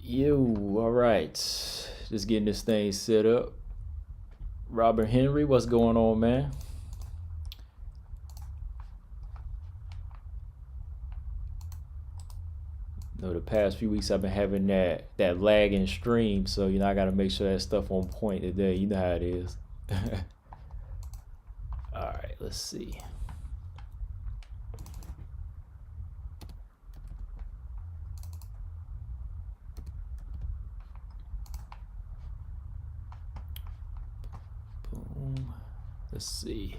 All right. Just getting this thing set up. Robert Henry, what's going on, man? The past few weeks I've been having that lag in stream, so I gotta make sure that stuff on point today. You know how it is. All right, let's see. Boom. Let's see.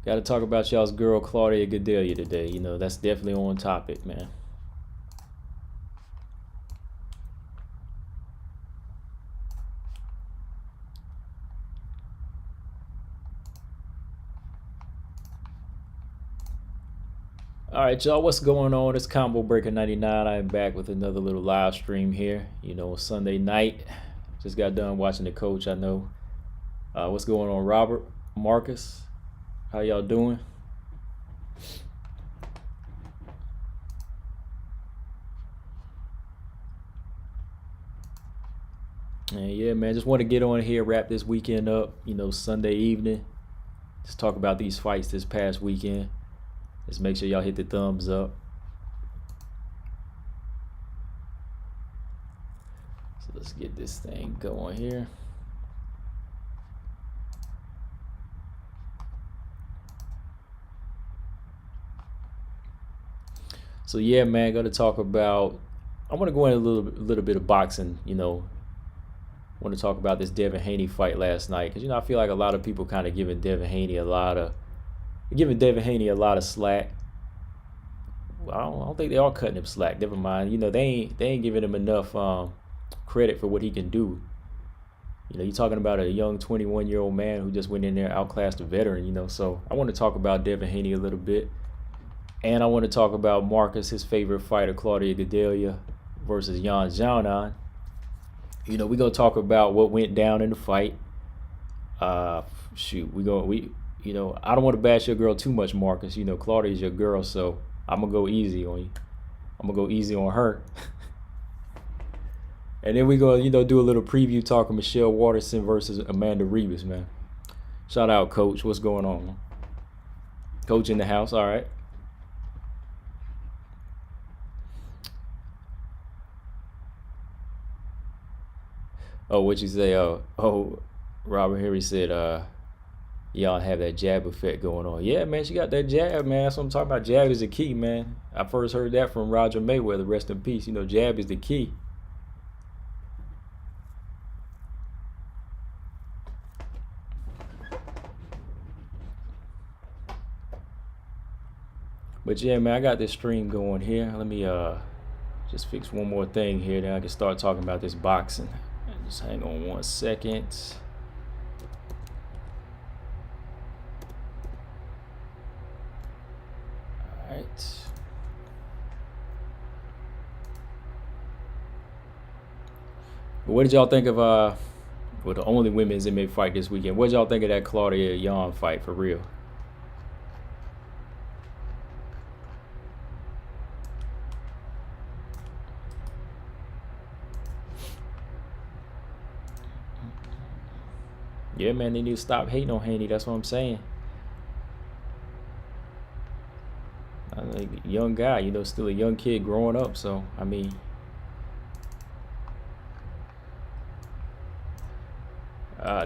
Got to talk about y'all's girl Claudia Gadelha today. That's definitely on topic, man. All right, y'all, what's going on? It's Combo Breaker 99. I'm back with another little live stream here. Sunday night. Just got done watching the coach. I know. What's going on, Robert, Marcus? How y'all doing? And yeah, man, just want to get on here, wrap this weekend up. Sunday evening. Just talk about these fights this past weekend. Just make sure y'all hit the thumbs up. So let's get this thing going here. So yeah, man, gonna talk about. I want to go into a little bit of boxing. Want to talk about this Devin Haney fight last night because I feel like a lot of people kind of giving Devin Haney a lot of slack. Well, I don't think they are cutting him slack. Never mind. They ain't giving him enough credit for what he can do. You're talking about a young 21-year-old man who just went in there, outclassed a veteran. So I want to talk about Devin Haney a little bit. And I want to talk about Marcus, his favorite fighter, Claudia Gadelha versus Xiaonan. We're gonna talk about what went down in the fight. I don't want to bash your girl too much, Marcus. Claudia's your girl, so I'm gonna go easy on you. I'm gonna go easy on her. And then we go, do a little preview talk of Michelle Waterson versus Amanda Ribas, man. Shout out, Coach. What's going on? Coach in the house, all right. Oh, what you say? Robert Henry said, y'all have that jab effect going on. Yeah, man, she got that jab, man. That's what I'm talking about. Jab is the key, man. I first heard that from Roger Mayweather. Rest in peace. Jab is the key. But yeah, man, I got this stream going here. Let me just fix one more thing here, then I can start talking about this boxing. Just hang on 1 second. All right. What did y'all think of the only women's MMA fight this weekend? What did y'all think of that Claudia Yan fight for real? Yeah, man, they need to stop hating on Haney. That's what I'm saying. I'm like a young guy, still a young kid growing up. So, I mean,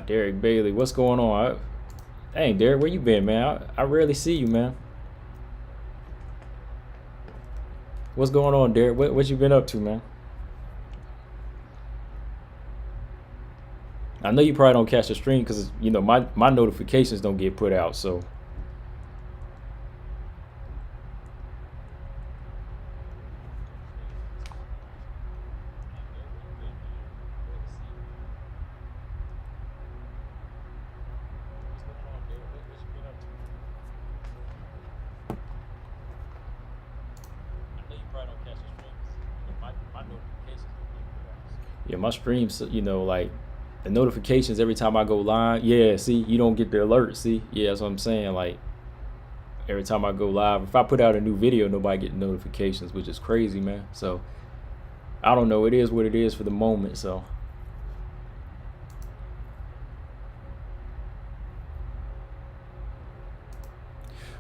Derek Bailey, what's going on? Dang, Derek, where you been, man? I rarely see you, man. What's going on, Derek? What you been up to, man? I know you probably don't catch the stream because my notifications don't get put out. So yeah, my streams, like the notifications every time I go live. Yeah, see, you don't get the alert. See, yeah, that's what I'm saying. Like, every time I go live. If I put out a new video, nobody get notifications, which is crazy, man. So I don't know. It is what it is for the moment. So.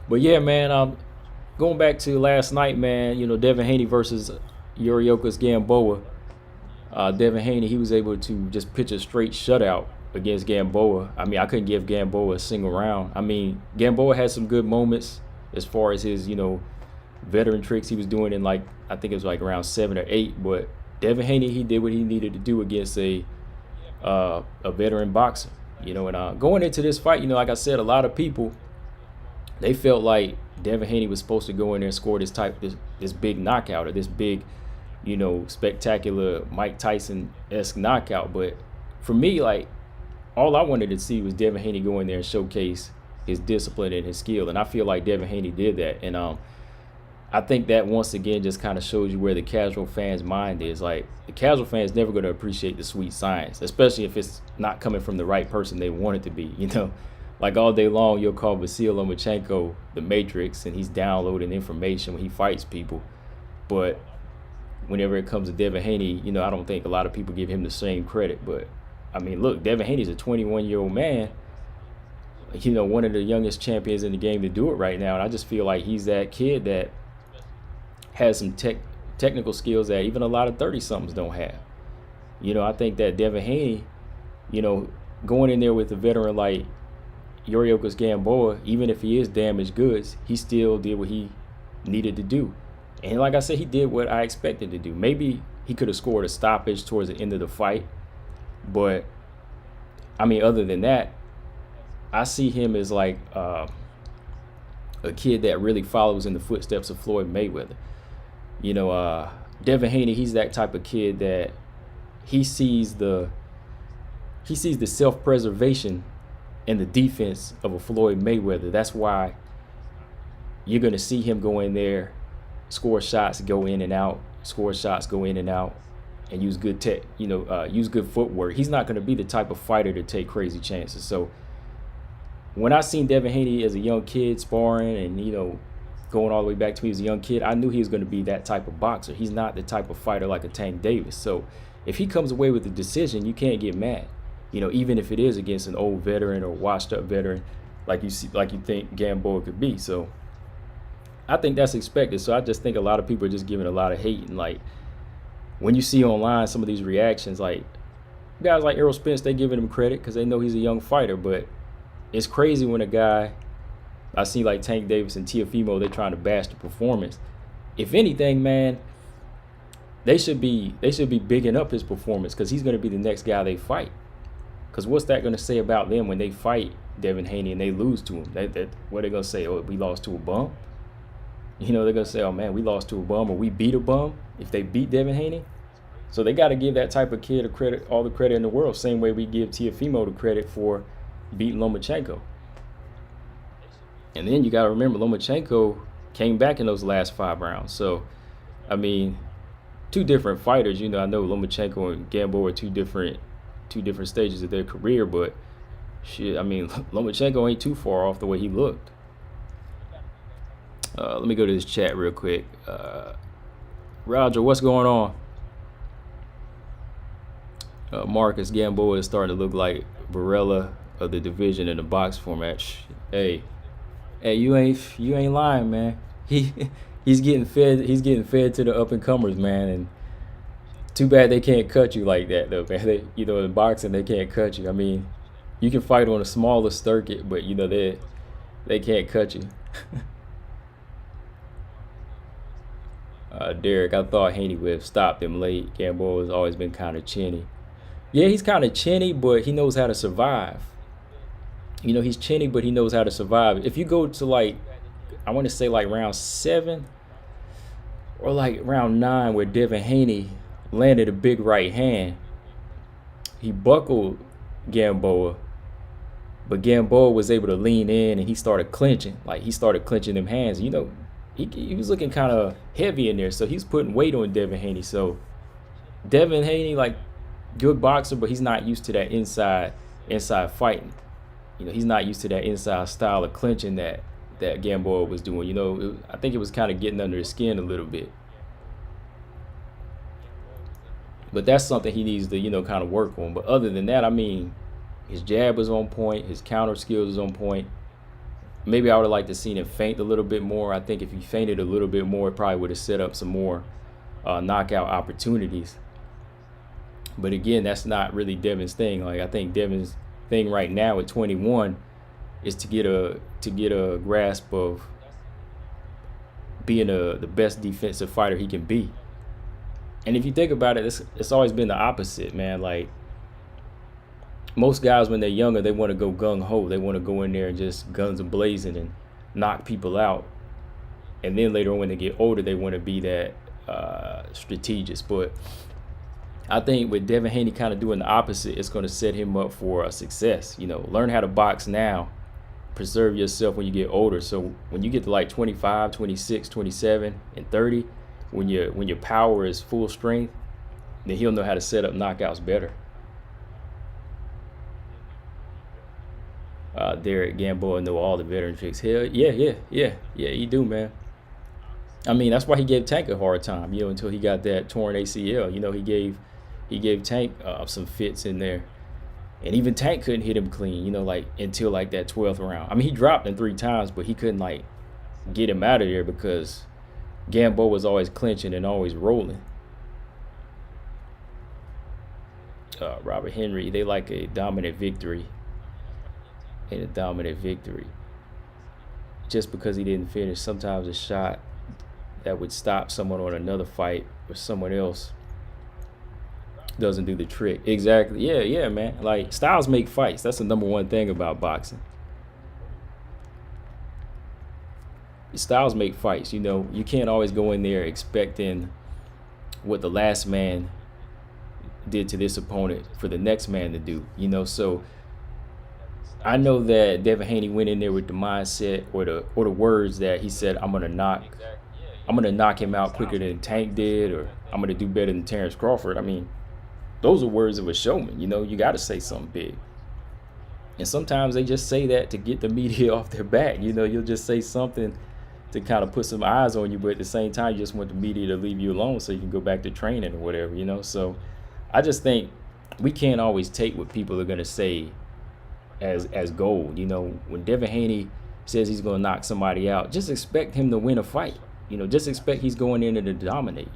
But yeah, man, going back to last night, man, you know, Devin Haney versus Yoriokas Gamboa. Devin Haney, he was able to just pitch a straight shutout against Gamboa. I mean, I couldn't give Gamboa a single round. I mean, Gamboa had some good moments as far as his, you know, veteran tricks he was doing in, like, I think it was like around 7 or 8. But Devin Haney, he did what he needed to do against a veteran boxer, you know. And going into this fight, you know, like I said, a lot of people, they felt like Devin Haney was supposed to go in there and score this big knockout, or this big, you know, spectacular Mike Tyson-esque knockout. But for me, like, all I wanted to see was Devin Haney go in there and showcase his discipline and his skill. And I feel like Devin Haney did that. And I think that once again just kind of shows you where the casual fan's mind is. Like, the casual fan's never going to appreciate the sweet science, especially if it's not coming from the right person they want it to be, you know. Like, all day long, you'll call Vasil Lomachenko the Matrix, and he's downloading information when he fights people. But whenever it comes to Devin Haney, you know, I don't think a lot of people give him the same credit. But, I mean, look, Devin Haney's a 21-year-old man, you know, one of the youngest champions in the game to do it right now. And I just feel like he's that kid that has some technical skills that even a lot of 30-somethings don't have. You know, I think that Devin Haney, you know, going in there with a veteran like Yoriokas Gamboa, even if he is damaged goods, he still did what he needed to do. And like I said, he did what I expected to do. Maybe he could have scored a stoppage towards the end of the fight, but I mean, other than that, I see him as like a kid that really follows in the footsteps of Floyd Mayweather. You know, Devin Haney, he's that type of kid that he sees the self-preservation and the defense of a Floyd Mayweather. That's why you're going to see him go in there, score shots, go in and out, score shots, go in and out, and use good use good footwork. He's not going to be the type of fighter to take crazy chances. So when I seen Devin Haney as a young kid sparring and, you know, going all the way back to me as a young kid, I knew he was going to be that type of boxer. He's not the type of fighter like a Tank Davis. So if he comes away with a decision, you can't get mad. You know, even if it is against an old veteran or washed up veteran, like you think Gamboa could be. So I think that's expected. So I just think a lot of people are just giving a lot of hate. And like, when you see online some of these reactions, like guys like Errol Spence, they giving him credit because they know he's a young fighter. But it's crazy when a guy, I see like Tank Davis and Teofimo, they're trying to bash the performance. If anything, man, they should be bigging up his performance, because he's going to be the next guy they fight. Because what's that going to say about them when they fight Devin Haney and they lose to him? What are they going to say? Oh, we lost to a bum? You know, they're going to say, oh, man, we lost to a bum, or we beat a bum if they beat Devin Haney. So they got to give that type of kid all the credit in the world, same way we give Teofimo the credit for beating Lomachenko. And then you got to remember, Lomachenko came back in those last 5 rounds. So, I mean, 2 different fighters. You know, I know Lomachenko and Gamboa are two different stages of their career, but shit, I mean, Lomachenko ain't too far off the way he looked. Let me go to this chat real quick. Roger, what's going on? Marcus, Gamboa is starting to look like Varela of the division in the box format. Hey, you ain't lying, man. He's getting fed to the up and comers, man. And too bad they can't cut you like that, though, man. In boxing, they can't cut you. I mean, you can fight on a smaller circuit, but you know they can't cut you. Derek, I thought Haney would have stopped him late. Gamboa has always been kind of chinny. Yeah, he's kind of chinny, but he knows how to survive. You know, he's chinny, but he knows how to survive. If you go to, like, I want to say like round 7 or like round 9, where Devin Haney landed a big right hand, he buckled Gamboa, but Gamboa was able to lean in and he started clinching. Like, he started clinching them hands. You know, he was looking kind of heavy in there, so he's putting weight on Devin Haney. So Devin Haney, like, good boxer, but he's not used to that inside fighting. You know, he's not used to that inside style of clinching that that Gamboa was doing. I think it was kind of getting under his skin a little bit. But that's something he needs to, kind of work on. But other than that, I mean, his jab was on point. His counter skills was on point. Maybe I would have liked to seen him feint a little bit more. I think if he feinted a little bit more, it probably would have set up some more knockout opportunities. But again, that's not really Devin's thing. Like, I think Devin's thing right now at 21 is to get a grasp of being the best defensive fighter he can be. And if you think about it, it's always been the opposite, man. Like, most guys when they're younger, they want to go gung-ho. They want to go in there and just guns a-blazing and knock people out. And then later on when they get older, they want to be that strategist. But I think with Devin Haney kind of doing the opposite, it's going to set him up for success. Learn how to box now. Preserve yourself when you get older. So when you get to like 25, 26, 27, and 30, when your power is full strength, then he'll know how to set up knockouts better. Derek Gamboa know all the veteran tricks. Hell, yeah, he do, man. I mean, that's why he gave Tank a hard time, until he got that torn ACL. He gave Tank some fits in there. And even Tank couldn't hit him clean, like until like that 12th round. I mean, he dropped him 3 times, but he couldn't like get him out of there because Gamboa was always clinching and always rolling. Robert Henry, they like a dominant victory. Just because he didn't finish, sometimes a shot that would stop someone on another fight or someone else doesn't do the trick. Exactly. Yeah, man. Like, styles make fights. That's the number one thing about boxing. Styles make fights. You can't always go in there expecting what the last man did to this opponent for the next man to do. So I know that Devin Haney went in there with the mindset or the words that he said, I'm gonna knock him out quicker than Tank did, or I'm gonna do better than Terrence Crawford. I mean, those are words of a showman. You got to say something big. And sometimes they just say that to get the media off their back. You'll just say something to kind of put some eyes on you, but at the same time, you just want the media to leave you alone so you can go back to training or whatever, So I just think we can't always take what people are going to say as gold. When Devin Haney says he's going to knock somebody out, just expect him to win a fight. Just expect he's going in there to dominate,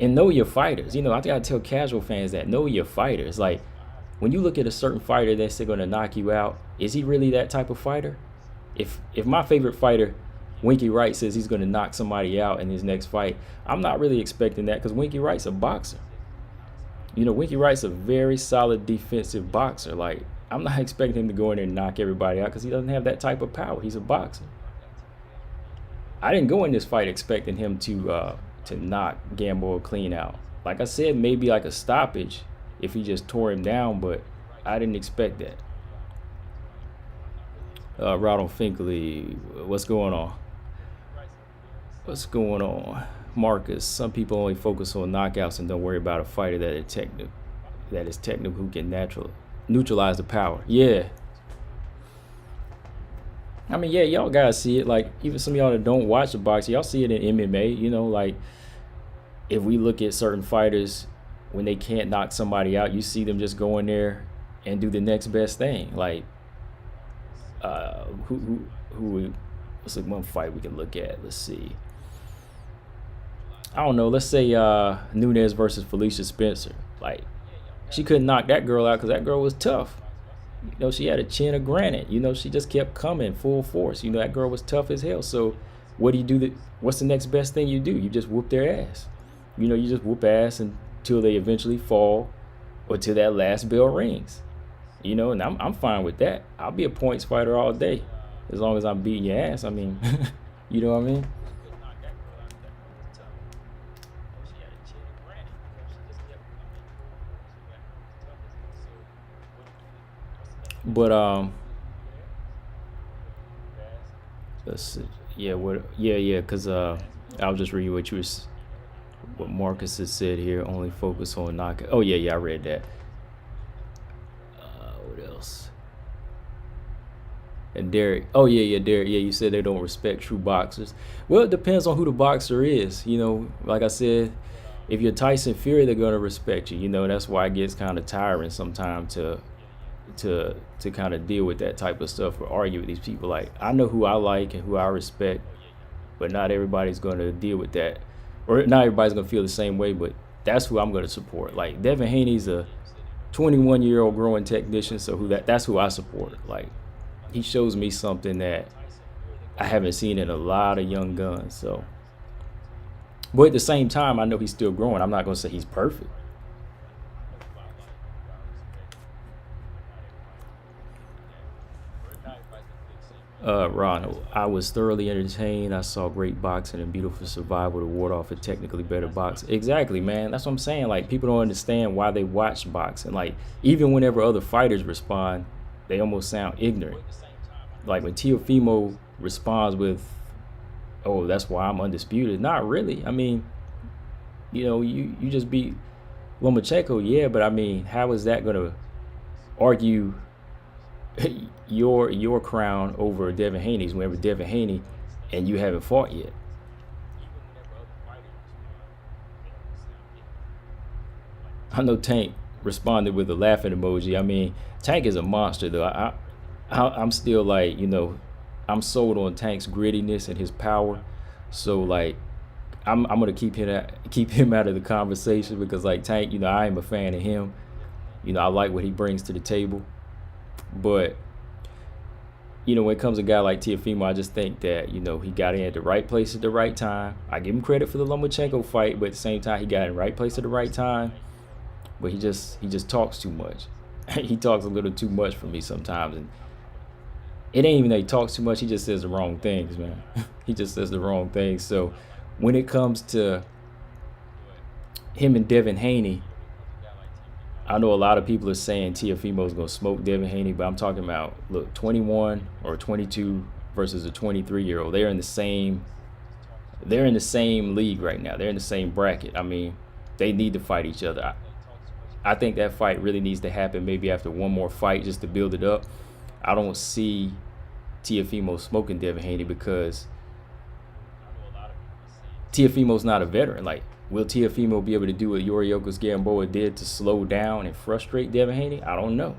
And know your fighters. I think I tell casual fans that know your fighters. Like, when you look at a certain fighter that's going to knock you out, is he really that type of fighter? If my favorite fighter, Winky Wright, says he's going to knock somebody out in his next fight, I'm not really expecting that because Winky Wright's a boxer. Winky Wright's a very solid defensive boxer. Like, I'm not expecting him to go in there and knock everybody out because he doesn't have that type of power. He's a boxer. I didn't go in this fight expecting him to knock Gamboa clean out. Like I said, maybe like a stoppage if he just tore him down, but I didn't expect that. Ronald Finkley, what's going on? Marcus, some people only focus on knockouts and don't worry about a fighter that is technical who can neutralize the power. Yeah. I mean, yeah, y'all gotta see it. Like, even some of y'all that don't watch the boxing, y'all see it in MMA. Like, if we look at certain fighters, when they can't knock somebody out, you see them just go in there and do the next best thing. Like, what's like one fight we can look at? Let's see. I don't know. Let's say Nunes versus Felicia Spencer. Like, she couldn't knock that girl out because that girl was tough. She had a chin of granite. She just kept coming full force. That girl was tough as hell. So what do you do? What's the next best thing you do? You just whoop their ass. You just whoop ass until they eventually fall or till that last bell rings. And I'm fine with that. I'll be a points fighter all day as long as I'm beating your ass. I mean, you know what I mean? But let's see. Because I'll just read what Marcus has said here. Only focus on knockout. Oh yeah, I read that. What else? And Derek, oh yeah, yeah, Derek, yeah, you said they don't respect true boxers. Well, it depends on who the boxer is. Like I said, if you're Tyson Fury, they're gonna respect you. That's why it gets kind of tiring sometimes to kind of deal with that type of stuff or argue with these people. Like I know who I like and who I respect, but not everybody's gonna deal with that, or not everybody's gonna feel the same way. But that's who I'm gonna support. Like Devin Haney's a 21-year-old growing technician, so that's who I support. Like he shows me something that I haven't seen in a lot of young guns. So, but at the same time, I know he's still growing. I'm not gonna say he's perfect. Ron, I was thoroughly entertained. I saw great boxing and beautiful survival to ward off a technically better box. Exactly, man. That's what I'm saying. Like people don't understand why they watch boxing. Like even whenever other fighters respond, they almost sound ignorant. Like when Teofimo responds with, "Oh, that's why I'm undisputed." Not really. I mean, you just beat Lomachenko, yeah, but I mean, how is that gonna argue your crown over Devin Haney's whenever Devin Haney and you haven't fought yet? I know Tank responded with a laughing emoji. I mean, Tank is a monster though. I'm still like, I'm sold on Tank's grittiness and his power. So like I'm gonna keep him out of the conversation because like Tank, I am a fan of him. I like what he brings to the table. But when it comes to a guy like Teofimo, I just think that he got in at the right place at the right time. I give him credit for the Lomachenko fight, but at the same time, he got in the right place at the right time. But he just talks too much. He talks a little too much for me sometimes, and it ain't even that he talks too much. He just says the wrong things, man. He just says the wrong things. So when it comes to him and Devin Haney, I know a lot of people are saying Teofimo's gonna smoke Devin Haney, but I'm talking about, look, 21 or 22 versus a 23-year-old. They're in the same league right now. They're in the same bracket. I mean, they need to fight each other. I think that fight really needs to happen maybe after one more fight just to build it up. I don't see Teofimo smoking Devin Haney because Teofimo's not a veteran. Like, will Teofimo be able to do what Yorioko's Gamboa did to slow down and frustrate Devin Haney? I don't know.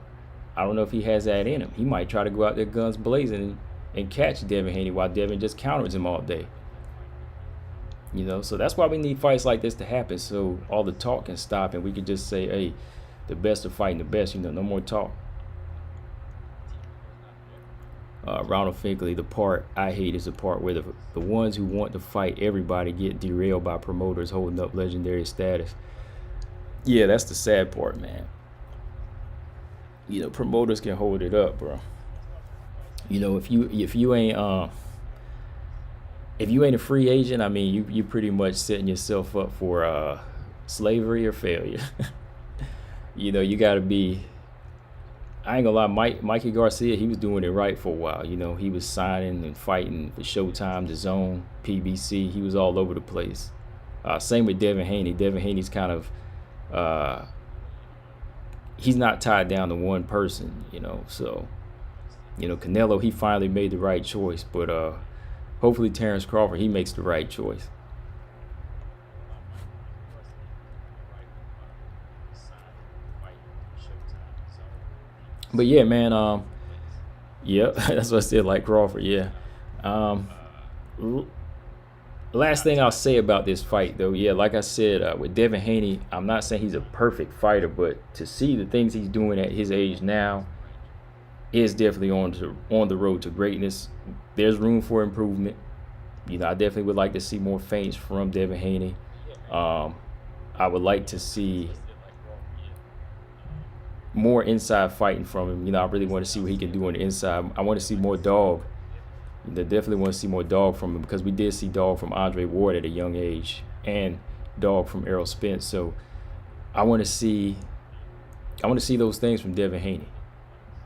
I don't know if he has that in him. He might try to go out there guns blazing and catch Devin Haney while Devin just counters him all day. So that's why we need fights like this to happen, so all the talk can stop and we can just say, hey, the best are fighting the best. No more talk. Ronald Finkley, the part I hate is the part where the ones who want to fight everybody get derailed by promoters holding up legendary status. Yeah, that's the sad part, man. Promoters can hold it up, bro. If you ain't a free agent, I mean, you pretty much setting yourself up for slavery or failure. You got to be. I ain't gonna lie, Mikey Garcia, he was doing it right for a while. He was signing and fighting for Showtime, The Zone, PBC. He was all over the place. Same with Devin Haney. Devin Haney's kind of, he's not tied down to one person, So, Canelo, he finally made the right choice. But hopefully Terrence Crawford, he makes the right choice. But yeah, man, yeah, that's what I said, like Crawford, yeah. Um, Last thing I'll say about this fight, though, yeah, like I said, with Devin Haney, I'm not saying he's a perfect fighter, but to see the things he's doing at his age now is definitely on the road to greatness. There's room for improvement. I definitely would like to see more feints from Devin Haney. I would like to see more inside fighting from him. I really want to see what he can do on the inside. I want to see more dog. I definitely want to see more dog from him because we did see dog from Andre Ward at a young age and dog from Errol Spence. So I want to see those things from Devin Haney,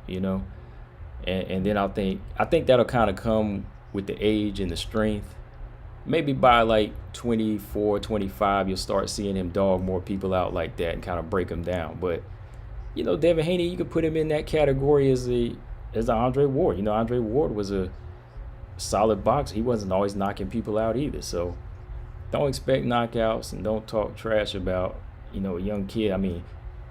and then I think that'll kind of come with the age and the strength. Maybe by like 24, 25, you'll start seeing him dog more people out like that and kind of break them down. But Devin Haney, you could put him in that category as is Andre Ward. You know, Andre Ward was a solid boxer. He wasn't always knocking people out either. So don't expect knockouts and don't talk trash about, you know, a young kid. I mean,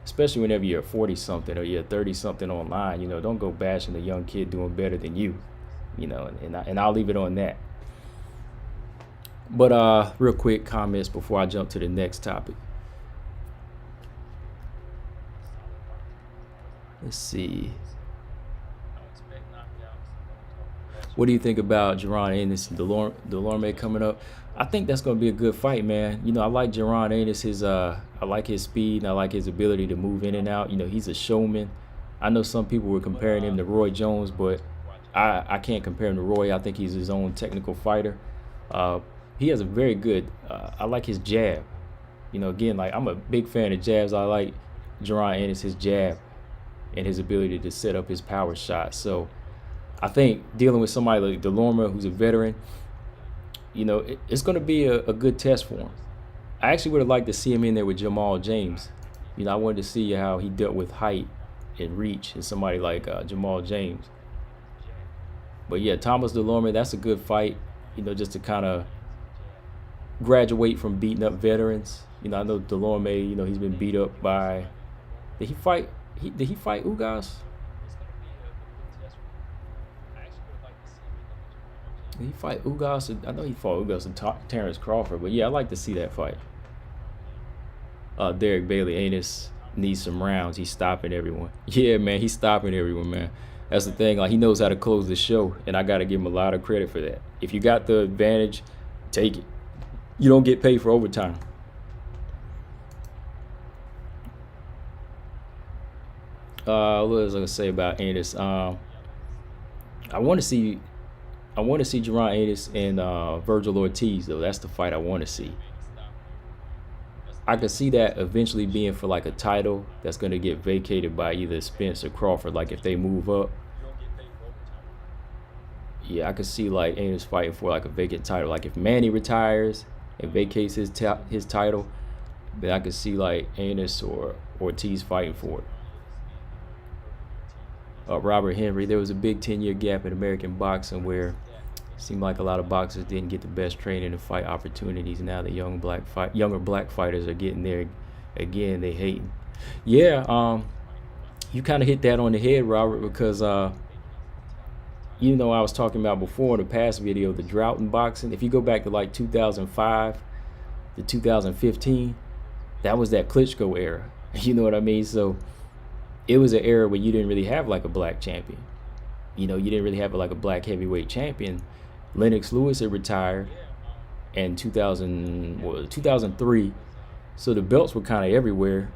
especially whenever you're 40 something or you're 30 something online, you know, don't go bashing a young kid doing better than you, you know, and I'll leave it on that. But real quick comments before I jump to the next topic. Let's see. What do you think about Jaron Ennis and Delorme coming up? I think that's going to be a good fight, man. You know, I like Jaron Ennis. I like his speed and I like his ability to move in and out. You know, he's a showman. I know some people were comparing him to Roy Jones, but I can't compare him to Roy. I think he's his own technical fighter. He has a very good. I like his jab. You know, again, like I'm a big fan of jabs. I like Jaron Ennis, his jab, and his ability to set up his power shot. So I think dealing with somebody like Delorme, who's a veteran, you know, it's going to be a good test for him. I actually would have liked to see him in there with Jamal James. You know, I wanted to see how he dealt with height and reach and somebody like Jamal James. But yeah, Thomas Delorme, that's a good fight, you know, just to kind of graduate from beating up veterans. You know, I know Delorme, you know, he's been beat up by, did he fight Ugas? Did he fight Ugas? I know he fought Ugas and Terrence Crawford, but yeah, I'd like to see that fight. Derek Bailey, Anus needs some rounds. He's stopping everyone. Yeah, man, he's stopping everyone, man. That's the thing. Like, he knows how to close the show, and I got to give him a lot of credit for that. If you got the advantage, take it. You don't get paid for overtime. What was I gonna say about Anus? I want to see Jaron Anus and Virgil Ortiz, though. That's the fight I want to see. I could see that eventually being for like a title that's going to get vacated by either Spence or Crawford, like if they move up. Yeah, I could see like Anus fighting for like a vacant title. Like if Manny retires and vacates his title, then I could see like Anus or Ortiz fighting for it. Robert Henry, there was a big 10-year gap in American boxing where it seemed like a lot of boxers didn't get the best training and fight opportunities. Now the younger black fighters are getting there again. They hating. Yeah, you kind of hit that on the head, Robert, because you know, I was talking about before in the past video, the drought in boxing. If you go back to like 2005 to 2015, that was that Klitschko era. You know what I mean? So it was an era where you didn't really have like a black champion. You know, you didn't really have like a black heavyweight champion. Lennox Lewis had retired in 2003. So the belts were kind of everywhere.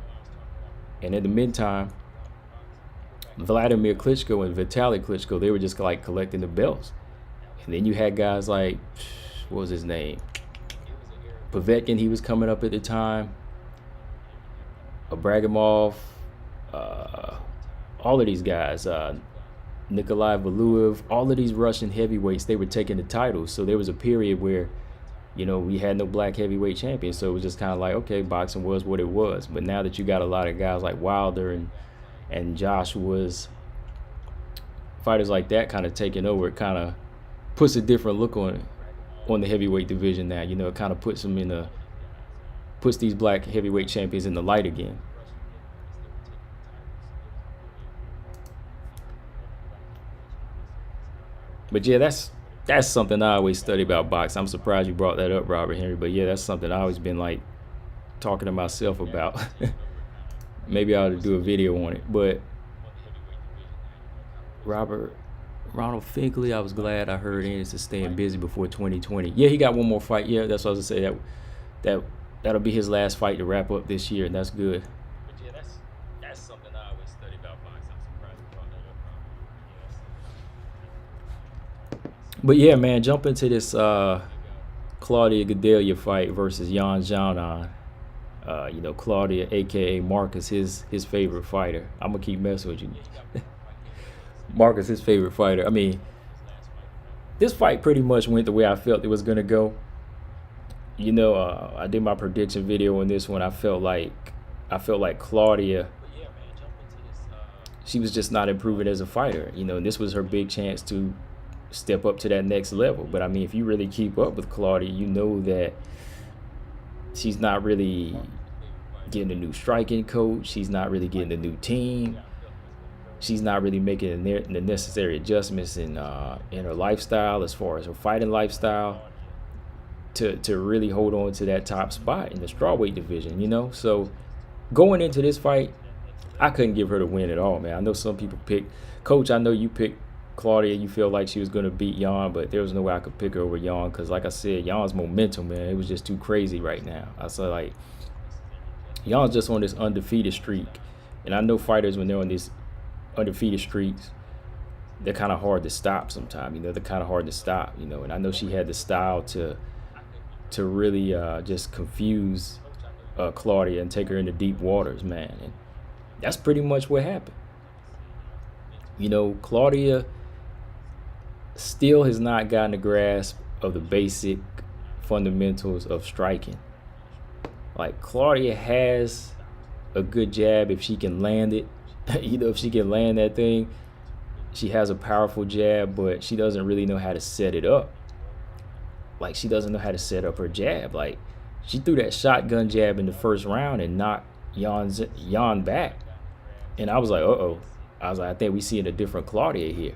And in the meantime, Vladimir Klitschko and Vitaly Klitschko, they were just like collecting the belts. And then you had guys like, what was his name? Povetkin, he was coming up at the time. Abragamov, all of these guys, Nikolai Valuev, all of these Russian heavyweights, they were taking the titles. So there was a period where, you know, we had no black heavyweight champion. So it was just kind of like, okay, boxing was what it was. But now that you got a lot of guys like Wilder and Joshua's, fighters like that kind of taking over, it kind of puts a different look on the heavyweight division now. You know, it kind of puts them puts these black heavyweight champions in the light again. But yeah, that's something I always study about boxing. I'm surprised you brought that up, Robert Henry. But yeah, that's something I always been like talking to myself about. Maybe I ought to do a video on it. But Ronald Finkley, I was glad I heard Ennis is staying busy before 2020. Yeah, he got one more fight. Yeah, that's what I was gonna say. That'll be his last fight to wrap up this year, and that's good. But yeah, that's something I always study about boxing. I'm surprised you brought that up. But yeah, man, jump into this Claudia Gadelha fight versus Xiaonan. You know, Claudia, aka Marcus, his favorite fighter. I'm gonna keep messing with you. Marcus, his favorite fighter. I mean, this fight pretty much went the way I felt it was gonna go. You know, I did my prediction video on this one. I felt like Claudia, she was just not improving as a fighter, and this was her big chance to step up to that next level. But I mean, if you really keep up with Claudia, you know that she's not really getting a new striking coach. She's not really getting a new team. She's not really making the necessary adjustments in her lifestyle, as far as her fighting lifestyle, to really hold on to that top spot in the strawweight division. So going into this fight, I couldn't give her the win at all, man. I know some people pick, Coach, I know you picked Claudia. You feel like she was going to beat Jan, but there was no way I could pick her over Jan because, like I said, Jan's momentum, man, it was just too crazy right now. I said, like, Jan's just on this undefeated streak. And I know fighters, when they're on these undefeated streaks, they're kind of hard to stop sometimes. They're kind of hard to stop, and I know she had the style to really just confuse Claudia and take her into deep waters, man. And that's pretty much what happened. Claudia still has not gotten a grasp of the basic fundamentals of striking. Like, Claudia has a good jab if she can land it. If she can land that thing, she has a powerful jab, but she doesn't really know how to set it up. Like, she doesn't know how to set up her jab. Like, she threw that shotgun jab in the first round and knocked Jan back. And I was like, uh-oh. I was like, I think we seeing a different Claudia here.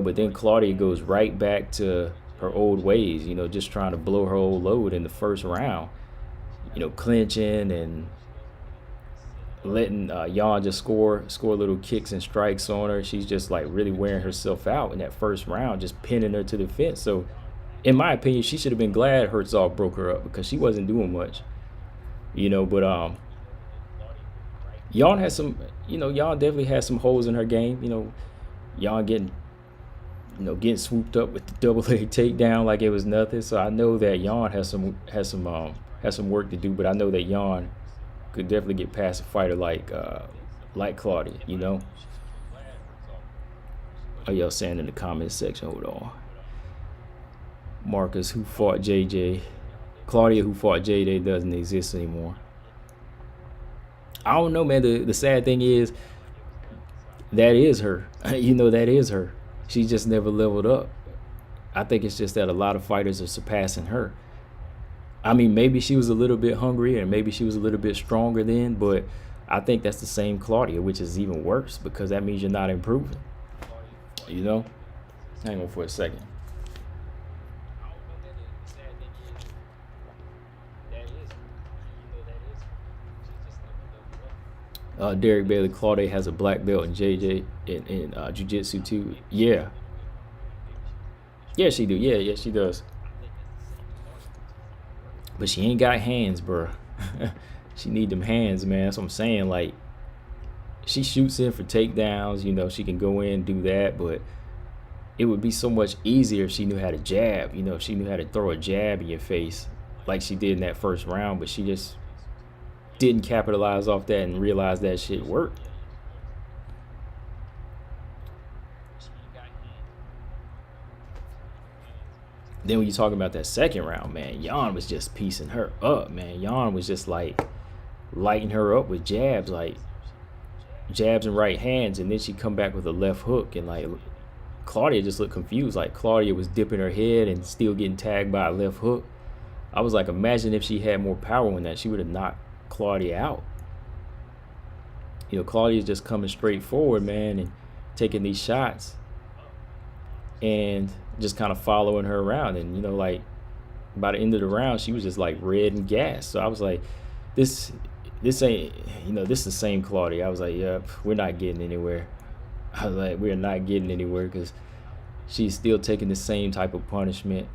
But then Claudia goes right back to her old ways, just trying to blow her old load in the first round, clinching and letting Jan just score little kicks and strikes on her. She's just like really wearing herself out in that first round, just pinning her to the fence. So in my opinion, she should have been glad Herzog broke her up because she wasn't doing much, but Jan has some, Jan definitely has some holes in her game. Jan getting swooped up with the double leg takedown like it was nothing. So I know that Jan has some work to do, but I know that Jan could definitely get past a fighter like Claudia, Oh, y'all saying in the comments section, hold on. Marcus, who fought JJ? Claudia, who fought JJ, doesn't exist anymore. I don't know, man. The sad thing is, that is her. That is her. She just never leveled up. I think it's just that a lot of fighters are surpassing her. I mean, maybe she was a little bit hungrier and maybe she was a little bit stronger then, but I think that's the same Claudia, which is even worse because that means you're not improving. Hang on for a second. Derek Bailey, Claudia has a black belt in JJ in jiu-jitsu too. Yeah, she do. Yeah, she does. But she ain't got hands, bro. She need them hands, man. That's what I'm saying. Like, she shoots in for takedowns. She can go in and do that, but it would be so much easier if she knew how to jab. If she knew how to throw a jab in your face like she did in that first round, but she just didn't capitalize off that and realize that shit worked. Then when you talking about that second round, man, Jan was just piecing her up, man. Jan was just like lighting her up with jabs, like jabs and right hands, and then she come back with a left hook, and like Claudia just looked confused. Like Claudia was dipping her head and still getting tagged by a left hook. I was like, imagine if she had more power in that, she would have knocked Claudia out. Claudia's just coming straight forward, man, and taking these shots and just kind of following her around. And like by the end of the round, she was just like red and gassed. So I was like, this ain't, this is the same Claudia. I was like, yeah, we're not getting anywhere. I was like, we're not getting anywhere because she's still taking the same type of punishment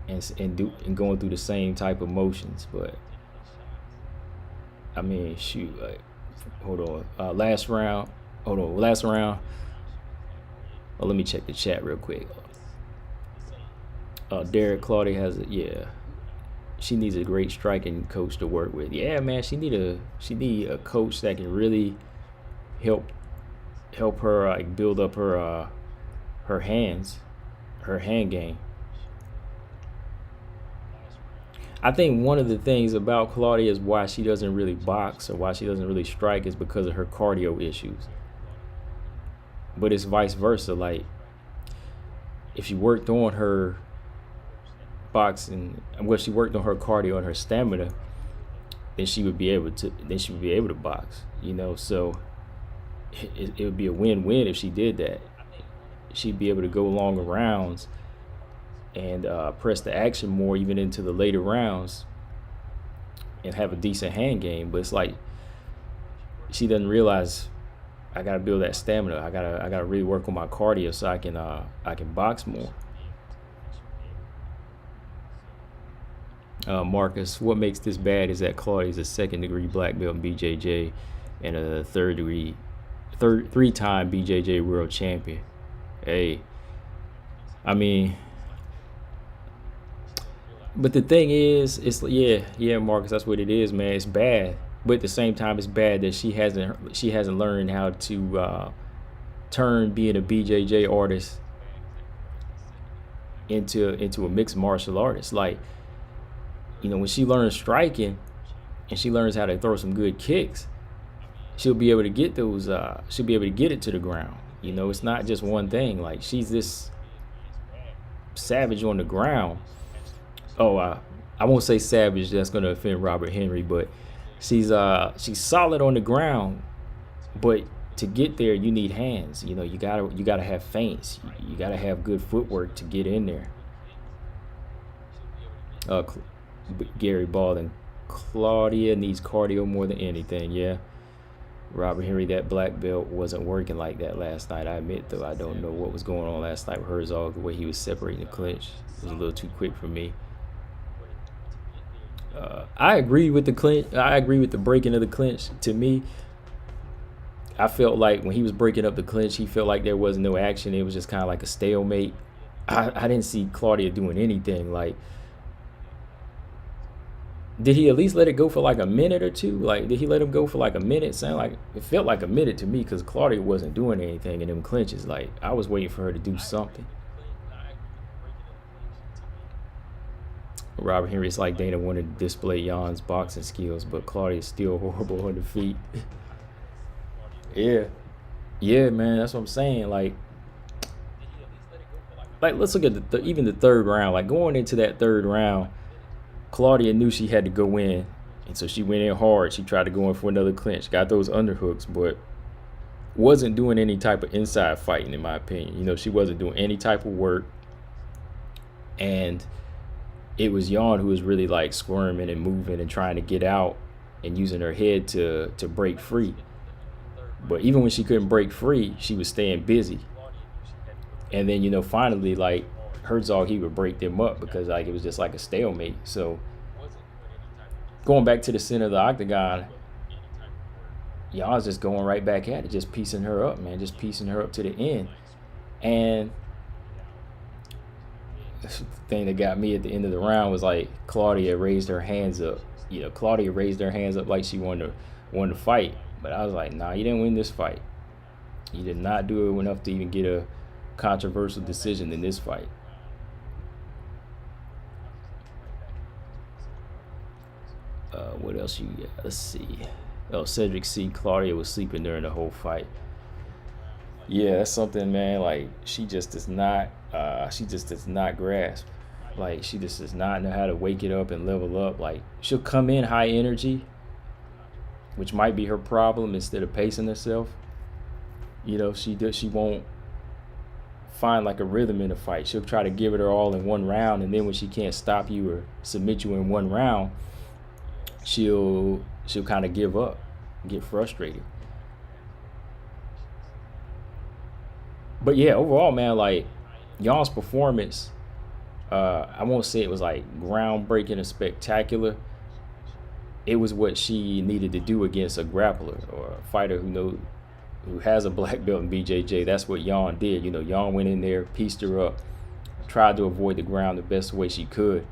and going through the same type of motions. But I mean, shoot, like, last round. Oh, let me check the chat real quick. Derek, Claudia has she needs a great striking coach to work with. Yeah, man, she need a coach that can really help her like build up her hand game. I think one of the things about Claudia is why she doesn't really box or why she doesn't really strike is because of her cardio issues. But it's vice versa. Like, if she worked on her boxing, well, she worked on her cardio and her stamina, then she would be able to. Then she would be able to box. So it would be a win-win if she did that. She'd be able to go longer rounds and press the action more, even into the later rounds, and have a decent hand game. But it's like she doesn't realize I gotta build that stamina. I gotta really work on my cardio so I can box more. Marcus, what makes this bad is that Claudia is a second-degree black belt in BJJ and a three-time BJJ world champion. Hey, I mean, but the thing is, it's yeah, Marcus, that's what it is, man. It's bad, but at the same time, it's bad that she hasn't learned how to turn being a BJJ artist into a mixed martial artist. Like, when she learns striking and she learns how to throw some good kicks, she'll be able to get those. She'll be able to get it to the ground. It's not just one thing. Like, she's this savage on the ground. Oh, I won't say savage. That's gonna offend Robert Henry, but she's solid on the ground. But to get there, you need hands. You gotta have feints. You gotta have good footwork to get in there. Gary Baldwin, Claudia needs cardio more than anything. Yeah, Robert Henry, that black belt wasn't working like that last night. I admit, though, I don't know what was going on last night with Herzog. The way he was separating the clinch was a little too quick for me. I agree with the clinch. I agree with the breaking of the clinch. To me, I felt like when he was breaking up the clinch, he felt like there was no action. It was just kind of like a stalemate. I didn't see Claudia doing anything. Like, did he at least let it go for like a minute or two? Like, did he let him go for like a minute? It felt like a minute to me because Claudia wasn't doing anything in them clinches. Like, I was waiting for her to do something. Robert Henry, it's like Dana wanted to display Jan's boxing skills, but Claudia's still horrible on the feet. Yeah, man, that's what I'm saying. Like let's look at even the third round. Like, going into that third round, Claudia knew she had to go in, and so she went in hard. She tried to go in for another clinch, got those underhooks, but wasn't doing any type of inside fighting, in my opinion. She wasn't doing any type of work, and it was Jan who was really like squirming and moving and trying to get out and using her head to break free. But even when she couldn't break free, she was staying busy. And then, finally, like, Herzog, he would break them up because, like, it was just like a stalemate. So going back to the center of the octagon, Jan's just going right back at it, just piecing her up, man, just piecing her up to the end. And the thing that got me at the end of the round was, like, Claudia raised her hands up. Claudia raised her hands up like she wanted to fight. But I was like, nah, you didn't win this fight. You did not do enough to even get a controversial decision in this fight. What else you got? Let's see. Oh, Cedric C. Claudia was sleeping during the whole fight. Yeah, that's something, man. Like, she just does not grasp. Like, she just does not know how to wake it up and level up. Like, she'll come in high energy, which might be her problem, instead of pacing herself. She won't find like a rhythm in a fight. She'll try to give it her all in one round, and then when she can't stop you or submit you in one round, she'll kind of give up, get frustrated. But yeah, overall, man, like, Jan's performance, I won't say it was like groundbreaking or spectacular. It was what she needed to do against a grappler or a fighter who has a black belt in BJJ. That's what Jan did. Jan went in there, pieced her up, tried to avoid the ground the best way she could.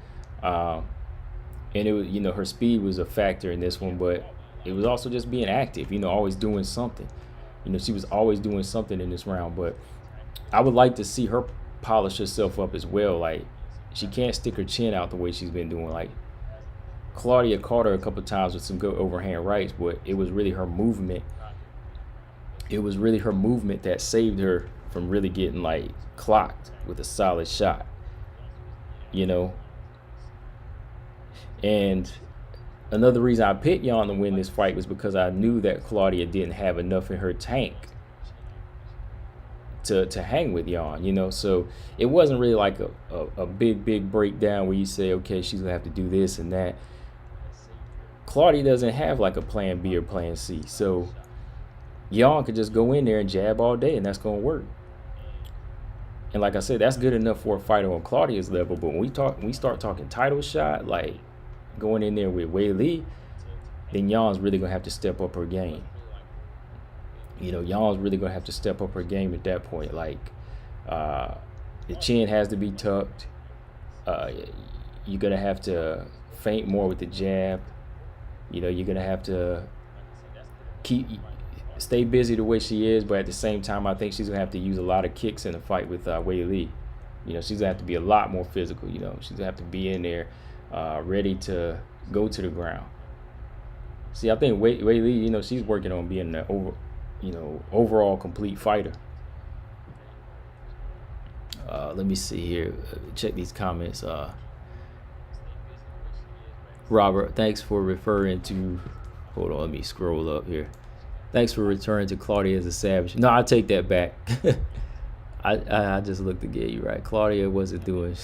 And it was, her speed was a factor in this one, but it was also just being active, always doing something. She was always doing something in this round, but I would like to see her polish herself up as well. Like, she can't stick her chin out the way she's been doing. Like, Claudia caught her a couple times with some good overhand rights, but it was really her movement. It was really her movement that saved her from really getting like clocked with a solid shot, you know. And another reason I picked Yan to win this fight was because I knew that Claudia didn't have enough in her tank to hang with Yan, you know. So it wasn't really like a big breakdown where you say, okay, she's gonna have to do this and that. Claudia doesn't have like a plan B or plan C, so Yan could just go in there and jab all day, and that's gonna work. And like I said, that's good enough for a fighter on Claudia's level. But when we start talking title shot, like going in there with Wei Li, then Yan's really gonna have to step up her game. You know, Yan's really gonna have to step up her game at that point. Like the chin has to be tucked. You're gonna have to feint more with the jab. You know, you're gonna have to stay busy the way she is, but at the same time, I think she's gonna have to use a lot of kicks in the fight with Wei Li. You know, she's gonna have to be a lot more physical. You know, she's gonna have to be in there, ready to go to the ground. See, I think Wei Li, you know, she's working on being an overall complete fighter. Let me see here. Check these comments. Robert, thanks for referring to. Hold on, let me scroll up here. Thanks for returning to Claudia as a savage. No, I take that back. I just looked again. You're right. Claudia wasn't doing.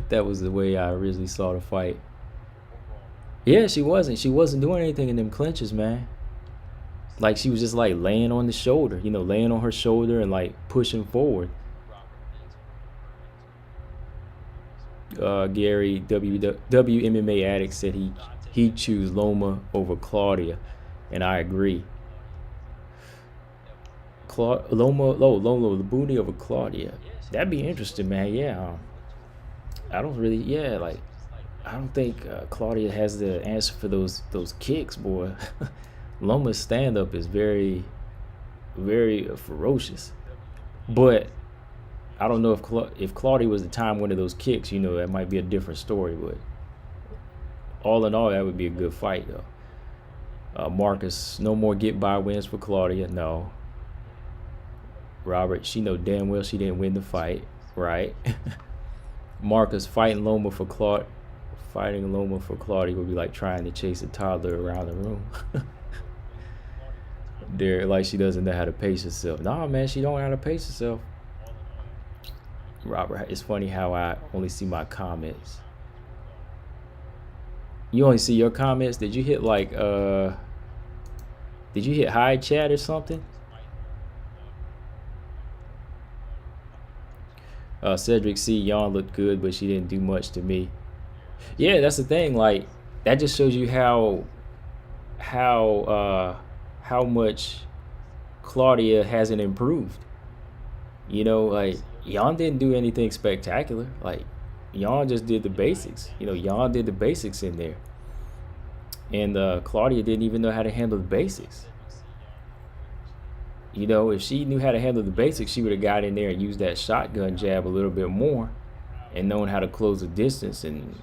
That was the way I originally saw the fight. Yeah, she wasn't. She wasn't doing anything in them clinches, man. Like she was just like laying on the shoulder, you know, laying on her shoulder and like pushing forward. Gary WMMA Addict said he'd choose Loma over Claudia, and I agree. Loma, the booty over Claudia. That'd be interesting, man. Yeah. I don't really. Yeah, like I don't think Claudia has the answer for those kicks, boy. Loma's stand up is very, very ferocious, but I don't know if Claudia was the time one of those kicks, you know, that might be a different story. But all in all, that would be a good fight, though. Marcus, no more get by wins for Claudia. No. Robert, she know damn well she didn't win the fight, right? Marcus, fighting Loma for Claudia would be like trying to chase a toddler around the room. There, like she doesn't know how to pace herself. Nah, man, she don't know how to pace herself. Robert, it's funny how I only see my comments. You only see your comments? Did you hit like did you hit high chat or something? Cedric C. Yan looked good, but she didn't do much to me. Yeah, that's the thing. Like that just shows you how much Claudia hasn't improved. You know, like Yan didn't do anything spectacular. Like Yan just did the basics. You know, Yan did the basics in there, and Claudia didn't even know how to handle the basics. You know, if she knew how to handle the basics, she would have got in there and used that shotgun jab a little bit more and known how to close the distance and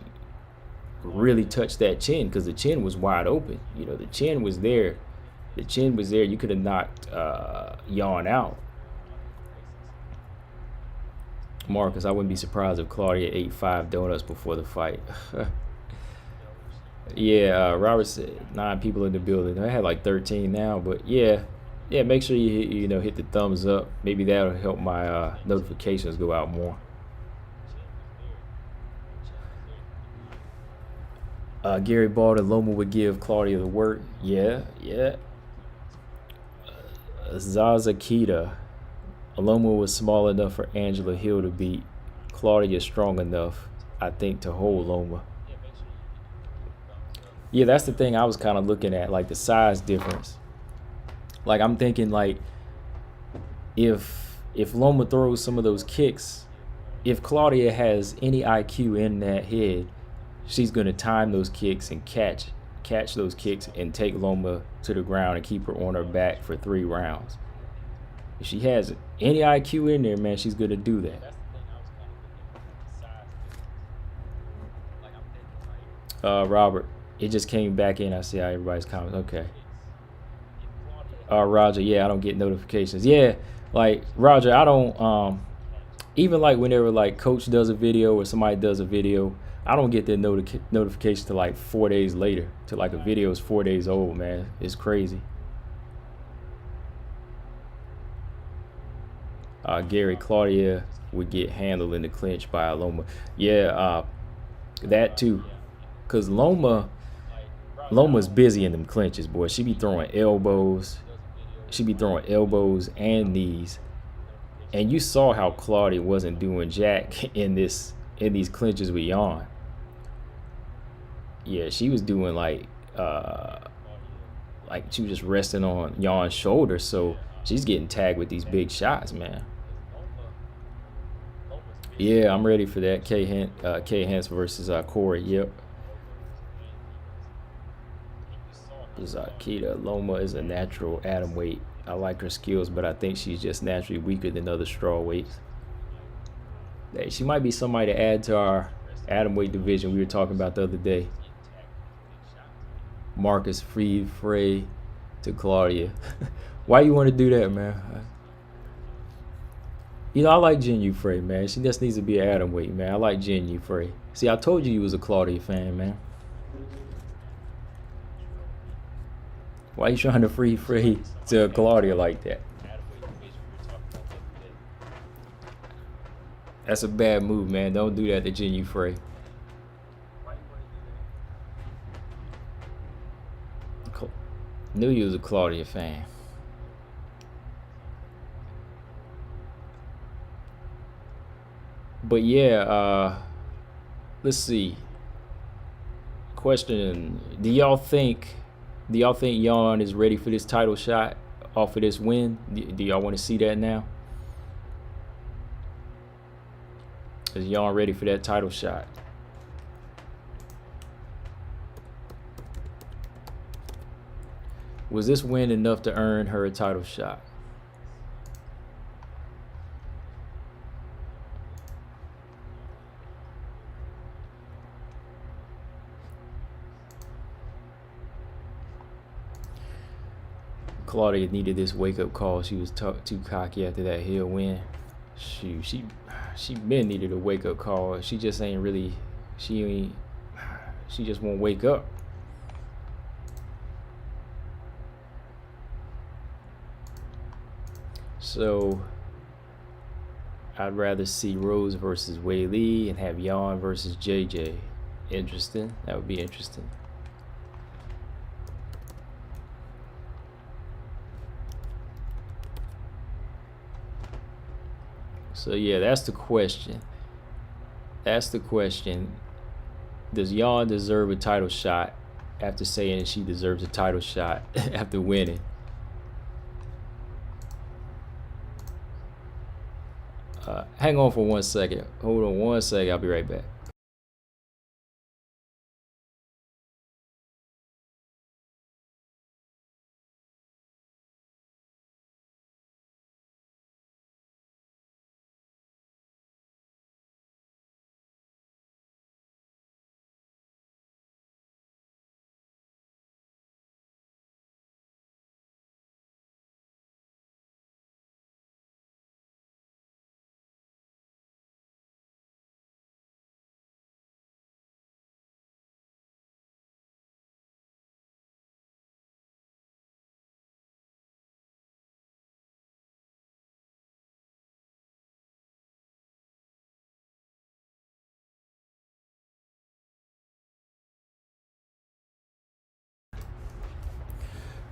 really touch that chin, because the chin was wide open. You know, the chin was there. The chin was there. You could have knocked Yan out. Marcus, I wouldn't be surprised if Claudia ate 5 donuts before the fight. Yeah, Robert said 9 people in the building. I had like 13 now, but yeah, make sure you hit the thumbs up. Maybe that'll help my notifications go out more. Gary Baldwin, Loma would give Claudia the work. Yeah. Zaza Kita, Loma was small enough for Angela Hill to beat. Claudia strong enough, I think, to hold Loma. Yeah, that's the thing I was kind of looking at, like the size difference. Like I'm thinking, like if Loma throws some of those kicks, if Claudia has any IQ in that head, she's gonna time those kicks and catch those kicks and take Loma to the ground and keep her on her back for 3 rounds. If she has any IQ in there, man, she's gonna do that. Robert, It just came back in. I see how everybody's comments. Okay. Roger, yeah, I don't get notifications. Yeah, like Roger, I don't even like whenever like coach does a video or somebody does a video, I don't get their notification till like 4 days later. Till like a video is 4 days old, man. It's crazy. Gary, Claudia would get handled in the clinch by Loma. Yeah, that too. Cause Loma's busy in them clinches, boy. She be throwing elbows. She be throwing elbows and knees. And you saw how Claudia wasn't doing jack in these clinches with Jan. Yeah, she was doing like she was just resting on Jan's shoulder, so she's getting tagged with these big shots, man. Yeah, I'm ready for that. K Hens versus Corey. Yep. Zakita Loma is a natural atom weight. I like her skills, but I think she's just naturally weaker than other straw weights. Hey, she might be somebody to add to our atom weight division we were talking about the other day. Marcus Freed Frey to Claudia. Why you want to do that, man? You know, I like Jin Frey, man. She just needs to be an atom weight, man. I like Jin Frey. See, I told you was a Claudia fan, man. Why you trying to free to Claudia like that? That's a bad move, man. Don't do that to Jin Frey. Knew you was a Claudia fan. But yeah, let's see. Question: Do y'all think Jan is ready for this title shot off of this win? Do y'all want to see that now? Is Jan ready for that title shot? Was this win enough to earn her a title shot? Claudia needed this wake-up call. She was too cocky after that Hill win. Shoot, she been needed a wake-up call. She just ain't really. She just won't wake up. So I'd rather see Rose versus Wei Li and have Jan versus JJ. Interesting. That would be interesting. So yeah, that's the question. Does Jan deserve a title shot after saying she deserves a title shot after winning? Hang on for 1 second. Hold on 1 second. I'll be right back.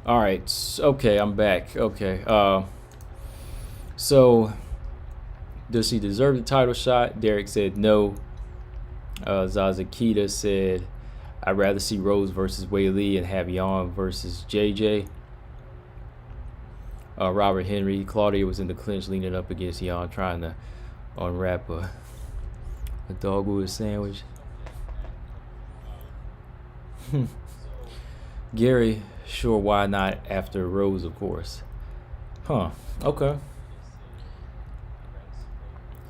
All right. Okay, I'm back. Okay. So does she deserve the title shot? Derek said no. Zazakita said, I'd rather see Rose versus Wei Li and have Jan versus JJ. Robert Henry, Claudia was in the clinch leaning up against Jan, trying to unwrap a dogwood sandwich. Gary, sure, why not after Rose, of course. Huh, okay.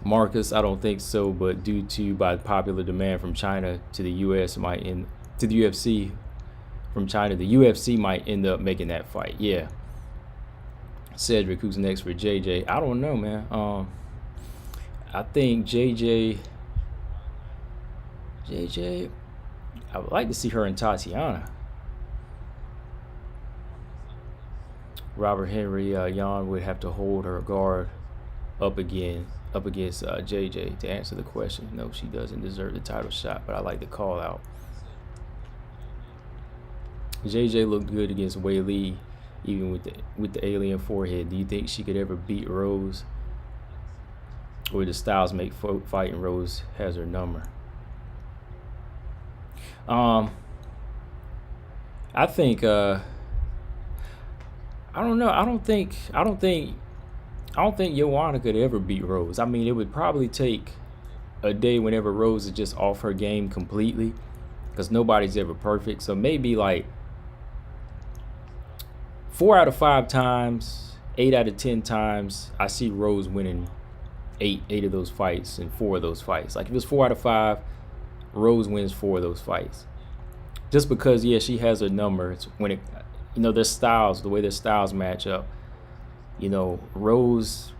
Marcus, I don't think so, but due to by popular demand from China to the US to the UFC from China. The UFC might end up making that fight. Yeah. Cedric, who's next for JJ? I don't know, man. I think JJ, I would like to see her and Tatiana. Robert Henry, Jan would have to hold her guard up against JJ to answer the question. No, she doesn't deserve the title shot, but I like the call out. JJ looked good against Wei Lee, even with the alien forehead. Do you think she could ever beat Rose? Or the styles make fighting Rose has her number? I think I don't know. I don't think Joanna could ever beat Rose. I mean, it would probably take a day whenever Rose is just off her game completely, because nobody's ever perfect. So maybe like 4 out of 5 times, 8 out of 10 times, I see Rose winning eight of those fights and 4 of those fights. Like if it's 4 out of 5, Rose wins 4 of those fights. Just because, yeah, she has her number. It's when it, their styles, the way their styles match up. Rose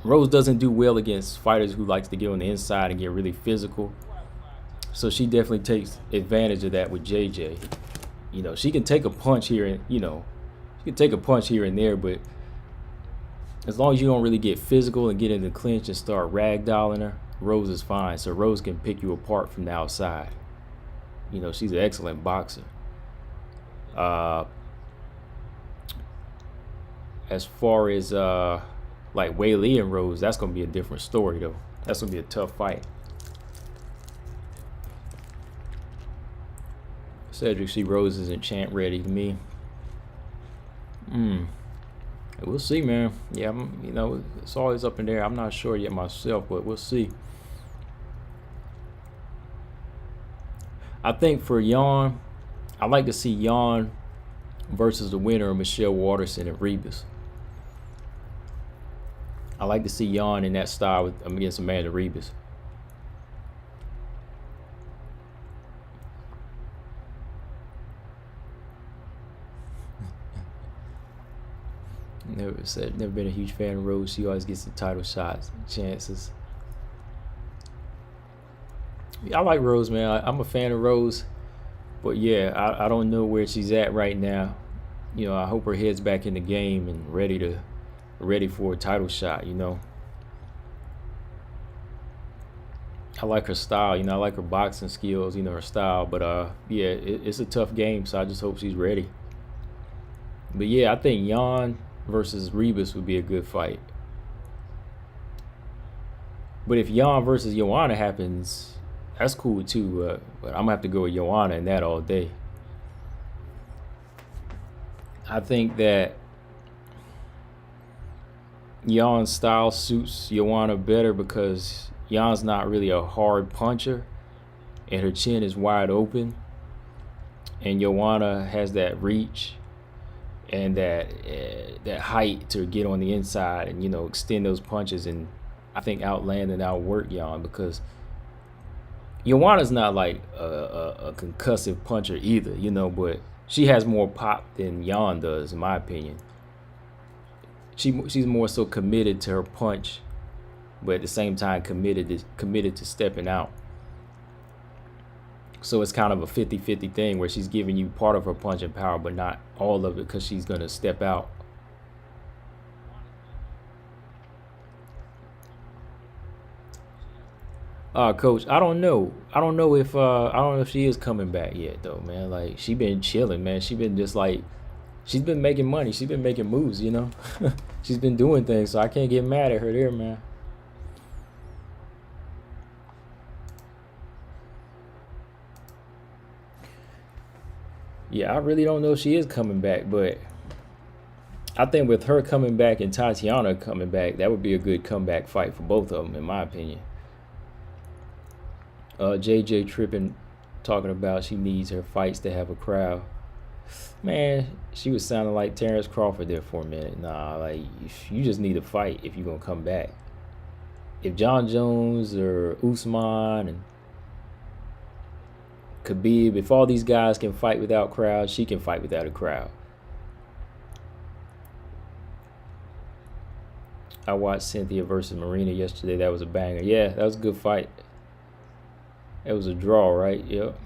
doesn't do well against fighters who likes to get on the inside and get really physical. So she definitely takes advantage of that with JJ. She can take a punch here and, she can take a punch here and there, but as long as you don't really get physical and get in the clinch and start ragdolling her, Rose is fine. So Rose can pick you apart from the outside. She's an excellent boxer. As far as like Wei Lee and Rose, that's gonna be a different story though. That's gonna be a tough fight. Cedric, see Rose isn't chant ready to me. We'll see, man. Yeah, it's always up in there. I'm not sure yet myself, but we'll see. I think for Jan, I'd like to see Jan versus the winner of Michelle Waterson and Ribas. I like to see Jan in that style against Amanda Ribas. Never been a huge fan of Rose. She always gets the title shots, chances. I like Rose, man. I'm a fan of Rose, but yeah, I don't know where she's at right now. I hope her head's back in the game and ready for a title shot. I like her style. I like her boxing skills. Her style. But yeah, it's a tough game, so I just hope she's ready. But yeah, I think Jan versus Ribas would be a good fight. But if Jan versus Joanna happens, that's cool too. But I'm gonna have to go with Joanna in that all day. I think that Jan's style suits Joanna better because Jan's not really a hard puncher, and her chin is wide open, and Joanna has that reach and that height to get on the inside and extend those punches and I think outland and outwork Jan, because Joanna's not like a concussive puncher either, but she has more pop than Jan does, in my opinion. She's more so committed to her punch, but at the same time committed to stepping out. So it's kind of a 50-50 thing where she's giving you part of her punching power, but not all of it, because she's going to step out. Coach, I don't know if she is coming back yet though, man. Like, she been chilling, man. She's been making money. She's been making moves, She's been doing things, so I can't get mad at her there, man. Yeah, I really don't know if she is coming back, but I think with her coming back and Tatiana coming back, that would be a good comeback fight for both of them, in my opinion. JJ tripping, talking about she needs her fights to have a crowd. Man, she was sounding like Terrence Crawford there for a minute. Nah, like, you just need a fight if you're going to come back. If John Jones or Usman Khabib. If all these guys can fight without crowds, she can fight without a crowd. I watched Cynthia versus Marina yesterday. That was a banger. Yeah, that was a good fight. It was a draw, right? Yep.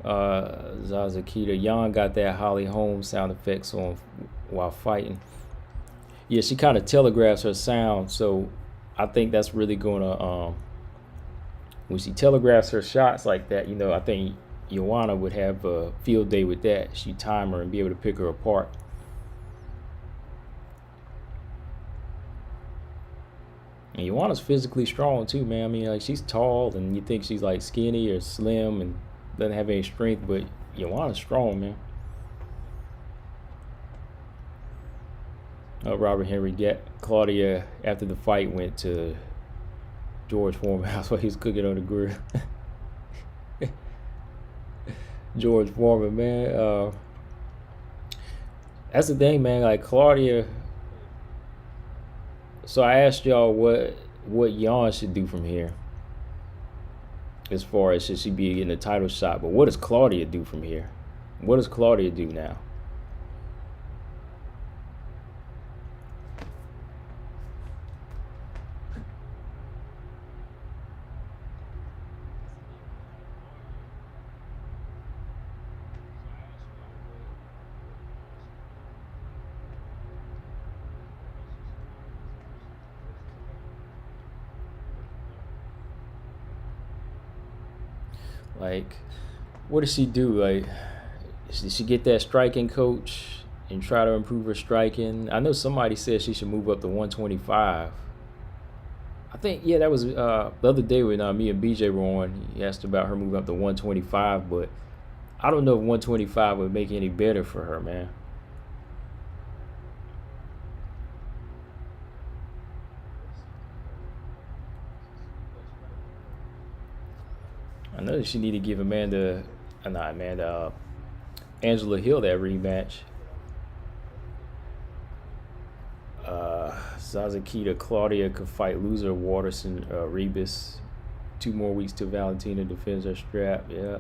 Zazakita Yan got that Holly Holmes sound effects on while fighting. Yeah, she kind of telegraphs her sound, so I think that's really gonna when she telegraphs her shots like that, I think Joanna would have a field day with that. She'd time her and be able to pick her apart. And Joanna's physically strong too, man. I mean, like, she's tall, and you think she's like skinny or slim and doesn't have any strength, but Joanna's strong, man. Robert Henry Claudia after the fight went to George Foreman house while he was cooking on the grill. George Foreman, man. That's the thing, man. Like, Claudia. So I asked y'all what Yan should do from here, as far as should she be in the title shot. But what does Claudia do from here? What does Claudia do now? Like, what does she do? Like, did she get that striking coach and try to improve her striking? I know somebody said she should move up to 125. I think, yeah, that was the other day when me and BJ were on. He asked about her moving up to 125, but I don't know if 125 would make it any better for her, man. I know she need to give Angela Hill that rematch. Zazakita Claudia could fight loser Waterson Ribas. 2 more weeks till Valentina defends her strap. Yeah.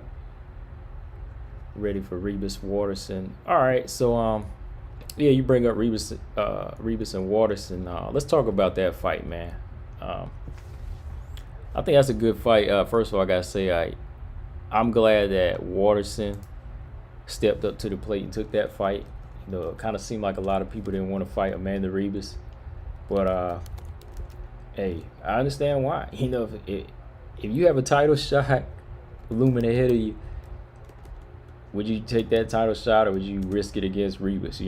Ready for Ribas Waterson. All right, so yeah, you bring up Ribas and Waterson. Let's talk about that fight, man. I think that's a good fight. First of all, I gotta say I'm glad that Waterson stepped up to the plate and took that fight. It kind of seemed like a lot of people didn't want to fight Amanda Ribas, but hey, I understand why. If you have a title shot looming ahead of you, would you take that title shot or would you risk it against Ribas?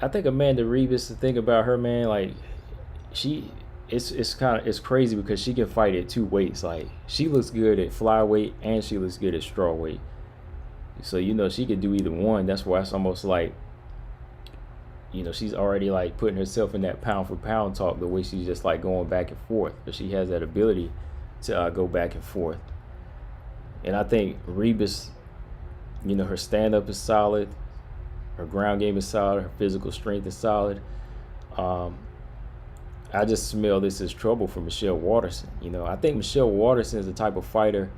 I think Amanda Ribas, the thing about her, man, like, it's crazy because she can fight at 2 weights. Like, she looks good at flyweight and she looks good at strawweight. So she could do either one. That's why it's almost like she's already like putting herself in that pound for pound talk, the way she's just like going back and forth. But she has that ability to go back and forth. And I think Ribas, her stand-up is solid, her ground game is solid, her physical strength is solid. I just smell this as trouble for Michelle Waterson. I think Michelle Waterson is the type of fighter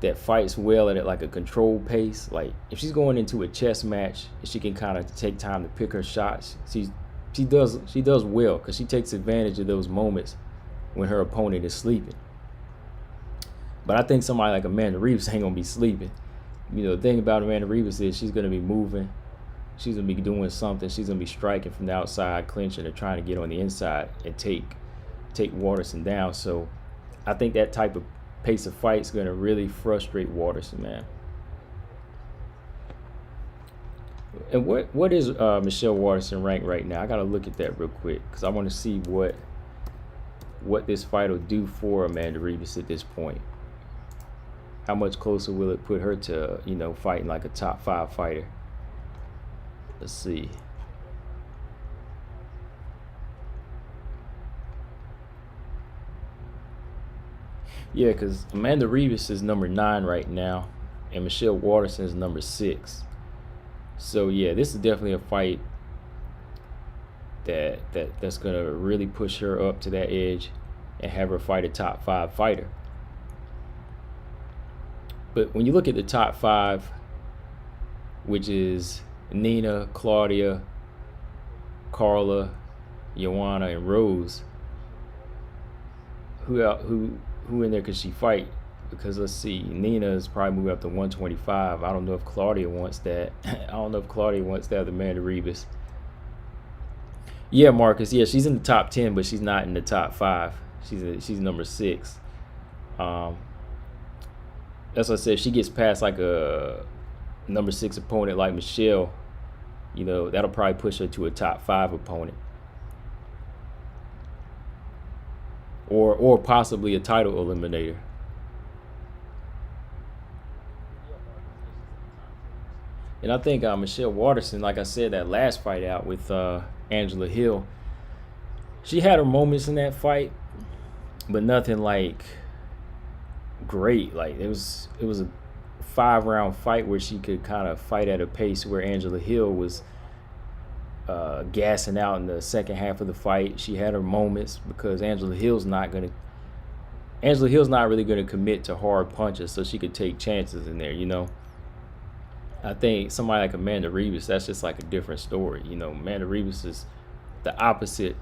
that fights well at like a controlled pace. Like, if she's going into a chess match, she can kind of take time to pick her shots. She does well because she takes advantage of those moments when her opponent is sleeping. But I think somebody like Amanda Ribas ain't gonna be sleeping. The thing about Amanda Ribas is she's gonna be moving, she's gonna be doing something, she's gonna be striking from the outside, clinching, or trying to get on the inside and take Waterson down. So I think that type of pace of fight is gonna really frustrate Waterson, man. And what is Michelle Waterson ranked right now? I gotta look at that real quick because I want to see what this fight will do for Amanda Ribas at this point. How much closer will it put her to, fighting like a top 5 fighter? Let's see. Yeah, because Amanda Ribas is number 9 right now, and Michelle Waterson is number 6. So yeah, this is definitely a fight that's gonna really push her up to that edge and have her fight a top 5 fighter. But when you look at the top 5, which is Nina, Claudia, Carla, Joanna, and Rose, who in there could she fight? Because let's see, Nina is probably moving up to 125. I don't know if Claudia wants that. I don't know if Claudia wants that with Amanda Ribas. Yeah, Marcus. Yeah, she's in the top 10, but she's not in the top 5. She's number 6. That's what I said. If she gets past like a number 6 opponent like Michelle, that'll probably push her to a top 5 opponent, or possibly a title eliminator. And I think Michelle Waterson, like I said, that last fight out with Angela Hill, she had her moments in that fight, but nothing like great. Like it was a 5-round fight where she could kind of fight at a pace where Angela Hill was gassing out in the second half of the fight. She had her moments because Angela Hill's not really going to commit to hard punches, so she could take chances in there. I think somebody like Amanda Ribas, that's just like a different story. Amanda Ribas is the opposite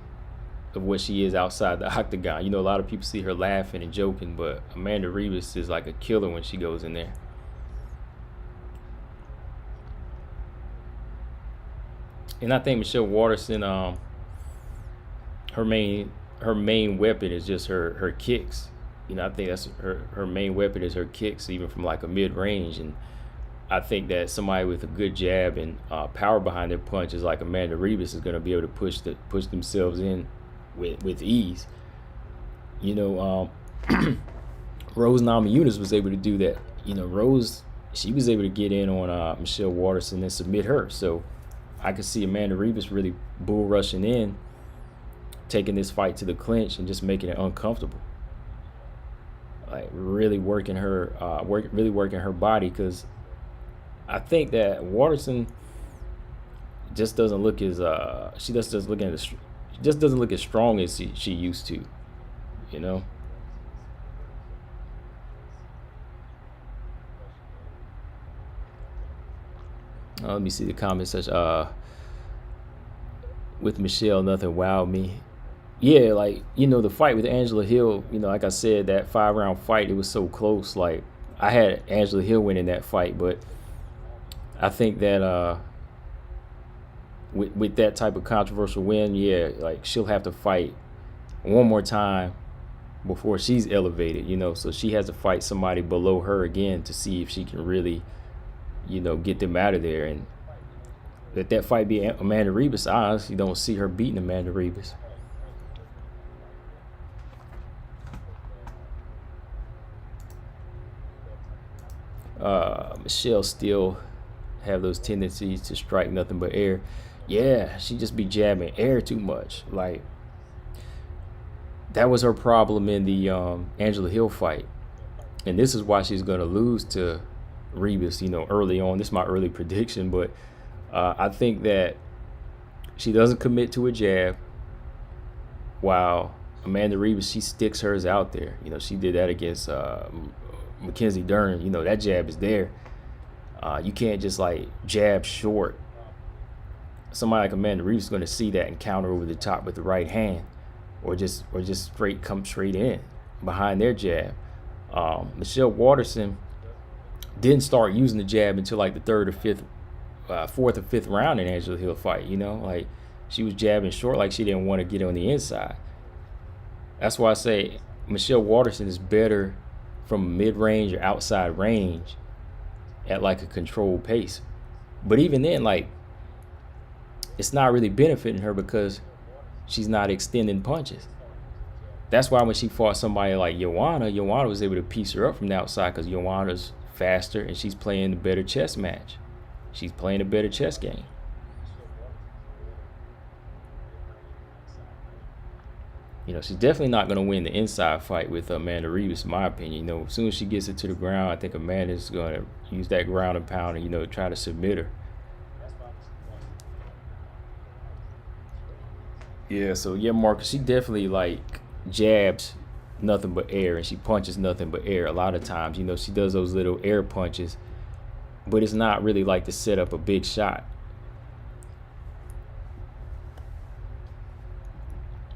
of what she is outside the octagon. A lot of people see her laughing and joking, but Amanda Ribas is like a killer when she goes in there. And I think Michelle Waterson, her main weapon is just her kicks. I think that's her main weapon is her kicks, even from like a mid range. And I think that somebody with a good jab and power behind their punches like Amanda Ribas is going to be able to push themselves in with ease. Rose Namajunas was able to do that. Rose, she was able to get in on Michelle Waterson and submit her. So I could see Amanda Ribas really bull rushing in, taking this fight to the clinch and just making it uncomfortable. Like really working her body, because I think that Waterson just doesn't look as she just doesn't look as strong as she used to. Let me see the comments. With Michelle, nothing wowed me. Yeah, like the fight with Angela Hill. Like I said, that 5-round fight, it was so close. Like I had Angela Hill winning that fight, but I think that with that type of controversial win, yeah, like she'll have to fight one more time before she's elevated. So she has to fight somebody below her again to see if she can really, get them out of there. And let that fight be Amanda Ribas. I honestly don't see her beating Amanda Ribas. Michelle still have those tendencies to strike nothing but air. Yeah, she just be jabbing air too much. Like that was her problem in the Angela Hill fight, and this is why she's gonna lose to Ribas. Early on. This is my early prediction, but I think that she doesn't commit to a jab, while Amanda Ribas, she sticks hers out there. She did that against Mackenzie Dern. That jab is there. You can't just like jab short. Somebody like Amanda Ribas is going to see that and counter over the top with the right hand, or just come straight in behind their jab. Michelle Waterson didn't start using the jab until like the fourth or fifth round in Angela Hill fight. Like she was jabbing short, like she didn't want to get on the inside. That's why I say Michelle Waterson is better from mid-range or outside range at like a controlled pace. But even then, like it's not really benefiting her because she's not extending punches. That's why when she fought somebody like Joanna was able to piece her up from the outside, because Joanna's faster and she's playing a better chess match. She's playing a better chess game. You know, she's definitely not going to win the inside fight with Amanda Ribas, in my opinion. You know, as soon as she gets it to the ground, I think Amanda's going to use that ground and pound and, you know, try to submit her. Yeah, so yeah, Marcus, she definitely like jabs nothing but air and she punches nothing but air a lot of times. You know, she does those little air punches, but it's not really like to set up a big shot.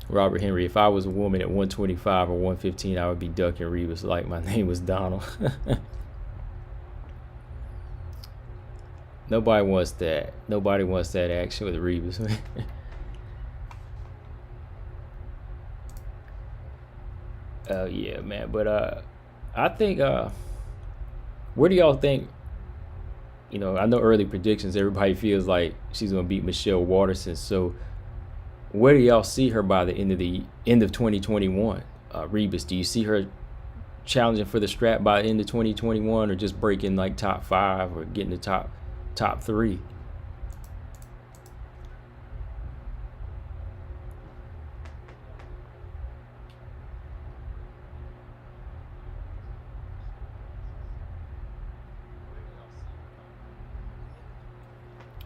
Robert Henry, if I was a woman at 125 or 115, I would be ducking Ribas like my name was Donald. Nobody wants that. Nobody wants that action with Ribas. Yeah, man. But I think where do y'all think? You know, I know early predictions. Everybody feels like she's gonna beat Michelle Waterson. So where do y'all see her by the end of 2021? Ribas, do you see her challenging for the strap by the end of 2021, or just breaking like top 5 or getting the top 3?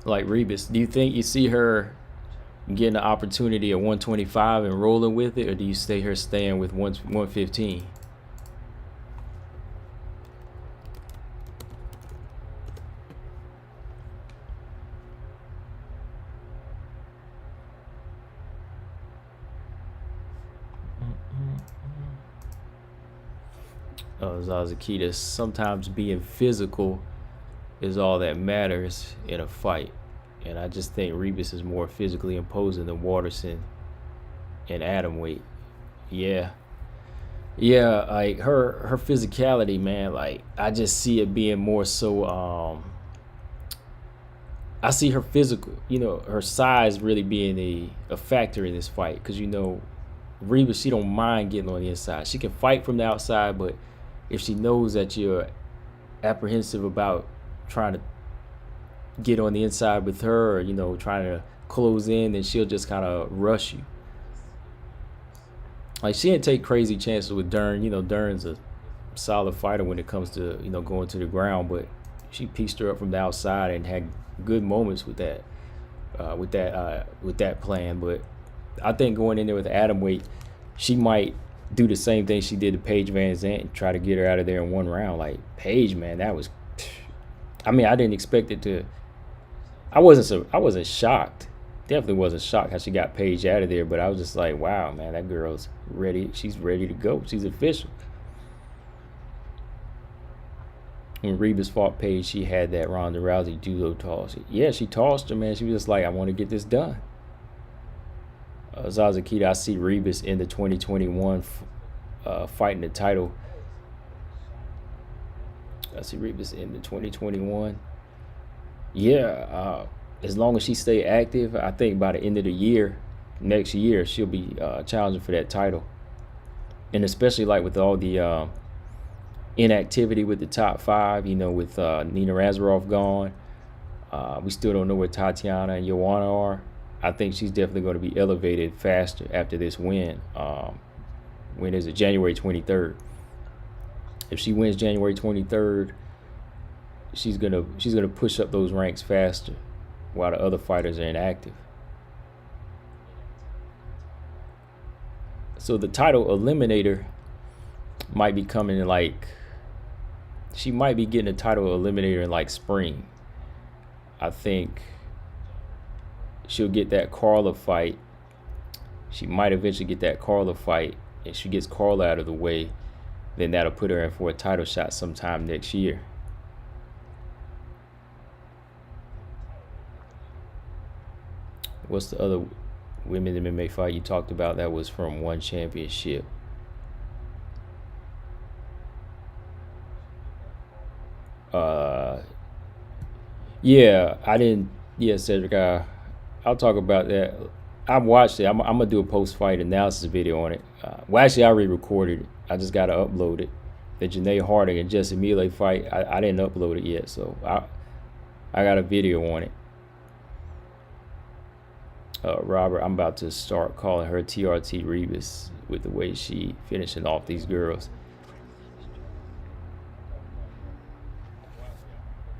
Like Ribas, do you think you see her getting an opportunity at 125 and rolling with it, or do you see her staying with 115? Zazakita, sometimes being physical is all that matters in a fight. And I just think Ribas is more physically imposing than Waterson and atom weight. Yeah. Yeah, like her physicality, man, like I just see it being more so I see her physical, you know, her size really being a factor in this fight, because you know Ribas, she don't mind getting on the inside. She can fight from the outside, but if she knows that you're apprehensive about trying to get on the inside with her, or you know, trying to close in, then she'll just kind of rush you. Like she didn't take crazy chances with Dern. You know, Dern's a solid fighter when it comes to, you know, going to the ground, but she pieced her up from the outside and had good moments with that with that plan. But I think going in there with atom weight, she might do the same thing she did to Paige Van Zandt and try to get her out of there in one round. Like Paige, man, that was, I mean, I didn't expect it to. I wasn't shocked. Definitely wasn't shocked how she got Paige out of there, but I was just like, wow, man, that girl's ready. She's ready to go. She's official. When Ribas fought Paige, she had that Ronda Rousey judo toss. Yeah, she tossed her, man. She was just like, I want to get this done. Zazakita, I see Ribas in the 2021 fighting the title. I see Ribas in the 2021. Yeah, as long as she stay active, I think by the end of the year, next year, she'll be challenging for that title. And especially like with all the inactivity with the top 5, you know, with Nina Razorov gone, we still don't know where Tatiana and Joanna are. I think she's definitely going to be elevated faster after this win. When is it? January 23rd. If she wins January 23rd, she's gonna push up those ranks faster, while the other fighters are inactive. So the title eliminator might be coming in like, she might be getting a title eliminator in like spring. I think she'll get that Carla fight. She might eventually get that Carla fight. If she gets Carla out of the way, then that'll put her in for a title shot sometime next year. What's the other women's MMA fight you talked about that was from one championship? Yeah, I didn't. Yeah, Cedric, I'll talk about that. I watched it. I'm gonna do a post-fight analysis video on it. Well, actually, I re-recorded it. I just gotta upload it. The Janae Harding and Jesse Mille fight, I didn't upload it yet, so I got a video on it. Robert, I'm about to start calling her TRT Ribas with the way she finishing off these girls.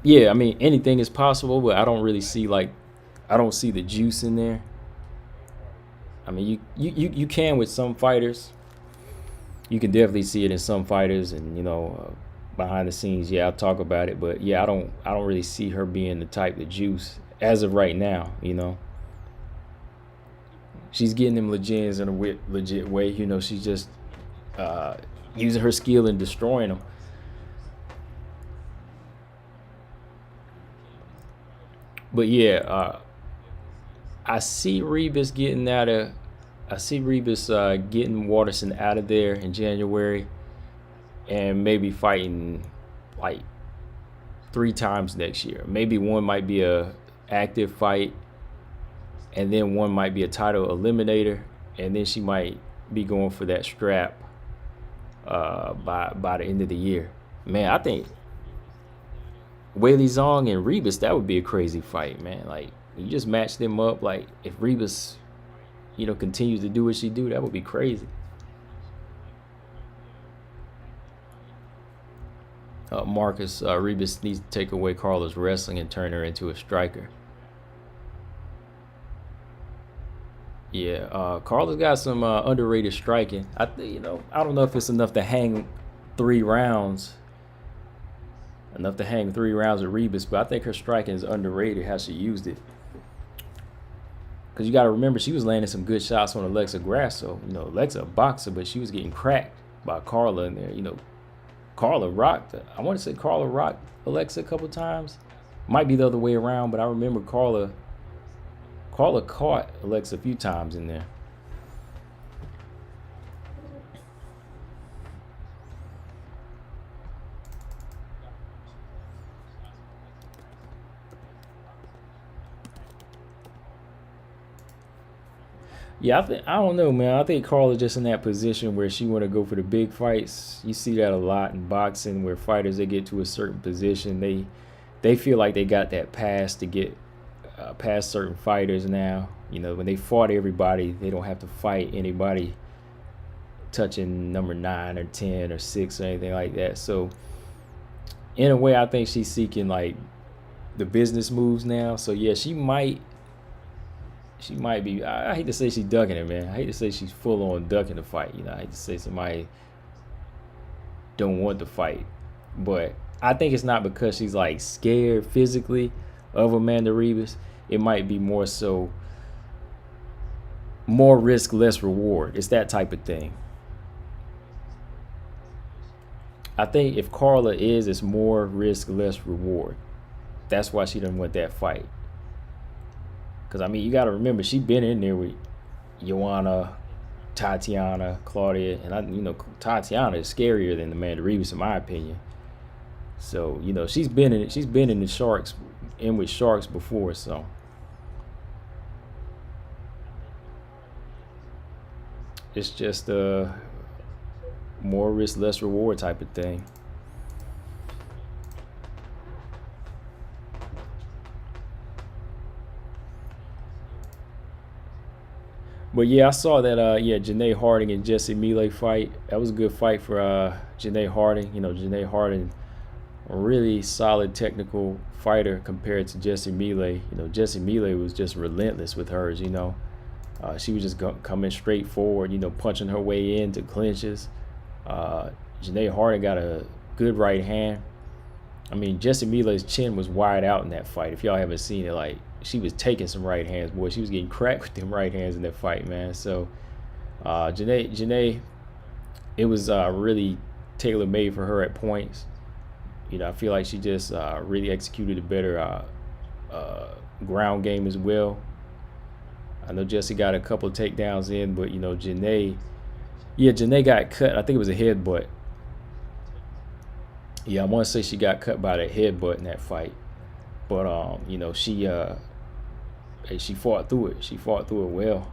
Yeah, I mean anything is possible, but I don't really see like I don't see the juice in there. I mean, you can with some fighters. You can definitely see it in some fighters, and behind the scenes, yeah, I'll talk about it. But yeah, I don't really see her being the type to juice as of right now. She's getting them legends in a legit way. She's just uh, using her skill and destroying them. But yeah, I see Rebus getting out of. I see Rebus getting Waterson out of there in January, and maybe fighting like 3 times next year. Maybe one might be a active fight, and then one might be a title eliminator, and then she might be going for that strap by the end of the year. Man, I think Weili Zhang and Rebus, that would be a crazy fight, man. Like you just match them up. Like if Rebus, continues to do what she do, that would be crazy. Marcus Ribas needs to take away Carla's wrestling and turn her into a striker. Yeah, Carla's got some underrated striking. I don't know if it's enough to hang 3 rounds, enough to hang 3 rounds of Rebus, but I think her striking is underrated. How she used it, because you got to remember she was landing some good shots on Alexa Grasso. Alexa a boxer, but she was getting cracked by Carla in there. Carla rocked. I want to say Carla rocked Alexa a couple times. Might be the other way around, but I remember Carla caught Alexa a few times in there. Yeah, I don't know, man. I think Carla's just in that position where she want to go for the big fights. You see that a lot in boxing, where fighters they get to a certain position, they feel like they got that pass to get past certain fighters now. When they fought everybody, they don't have to fight anybody touching number 9 or 10 or 6 or anything like that. So in a way, I think she's seeking like the business moves now. So yeah, she might be. I hate to say she's ducking it, man. I hate to say she's full on ducking the fight. I hate to say somebody don't want to fight, but I think it's not because she's like scared physically of Amanda Ribas. It might be more so more risk, less reward. It's that type of thing. I think if Carla it's more risk, less reward. That's why she doesn't want that fight. Because, I mean, you got to remember, she been in there with Joanna, Tatiana, Claudia. And, Tatiana is scarier than Amanda Ribas, in my opinion. So, she's been in it. She's been in the Sharks, in with Sharks before. So, it's just a more risk, less reward type of thing. But yeah, I saw that Janae Harding and Jesse Mele fight. That was a good fight for Janae Harding. Janae Harding, a really solid technical fighter compared to Jesse Mele. Jesse Mele was just relentless with hers. She was just coming straight forward. Punching her way into clinches. Janae Harding got a good right hand. I mean, Jesse Mele's chin was wide out in that fight. If y'all haven't seen it, like, she was taking some right hands, boy. She was getting cracked with them right hands in that fight, man. So, Janae, it was really tailor-made for her at points. I feel like she just really executed a better ground game as well. I know Jesse got a couple of takedowns in, but, Janae got cut. I think it was a headbutt. Yeah, I want to say she got cut by the headbutt in that fight. But, she fought through it. She fought through it well.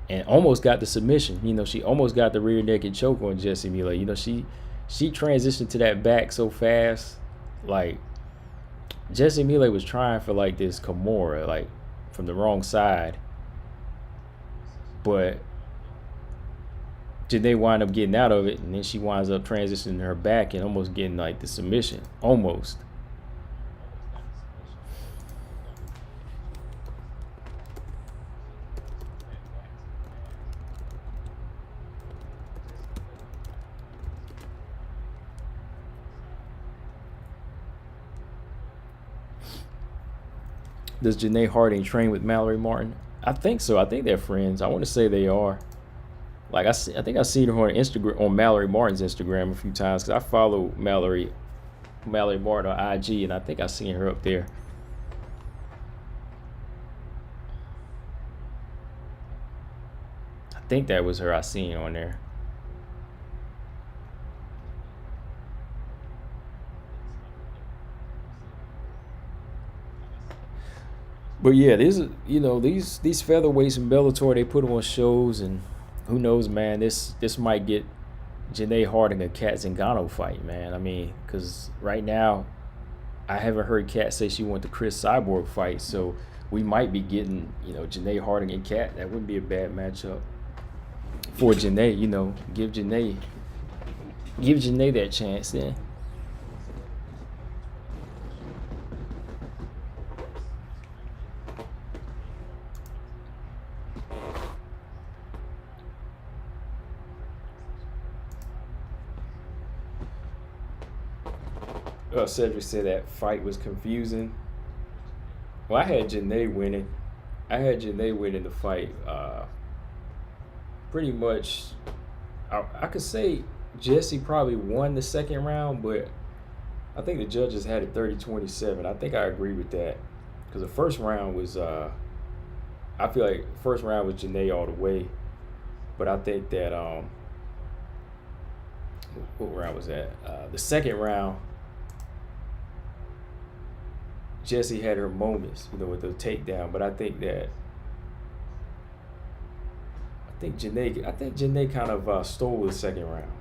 And almost got the submission. She almost got the rear naked choke on Jesse Mele. She transitioned to that back so fast. Like, Jesse Mele was trying for, like, this Kimura, like, from the wrong side, but Janae wind up getting out of it, and then she winds up transitioning her back and almost getting like the submission, almost. Does Janae Harding train with Mallory Martin? I think so. I think they're friends. I want to say they are. Like I think I've seen her on Instagram, on Mallory Martin's Instagram a few times, because I follow Mallory Martin on IG, and I think I've seen her up there. I think that was her I seen on there. But yeah, these these featherweights in Bellator, they put them on shows, and who knows, man? This might get Janae Harding a Kat Zingano fight, man. I mean, because right now, I haven't heard Kat say she want the Chris Cyborg fight, so we might be getting Janae Harding and Kat. That wouldn't be a bad matchup for Janae. Give Janae that chance then. Cedric said that fight was confusing. Well, I had Janae winning. The fight. Pretty much, I could say Jesse probably won the second round, but I think the judges had it 30-27. I think I agree with that. Because the first round was, I feel like the first round was Janae all the way. But I think that, what round was that? The second round, Jessie had her moments, with the takedown. But I think Janae kind of stole the second round.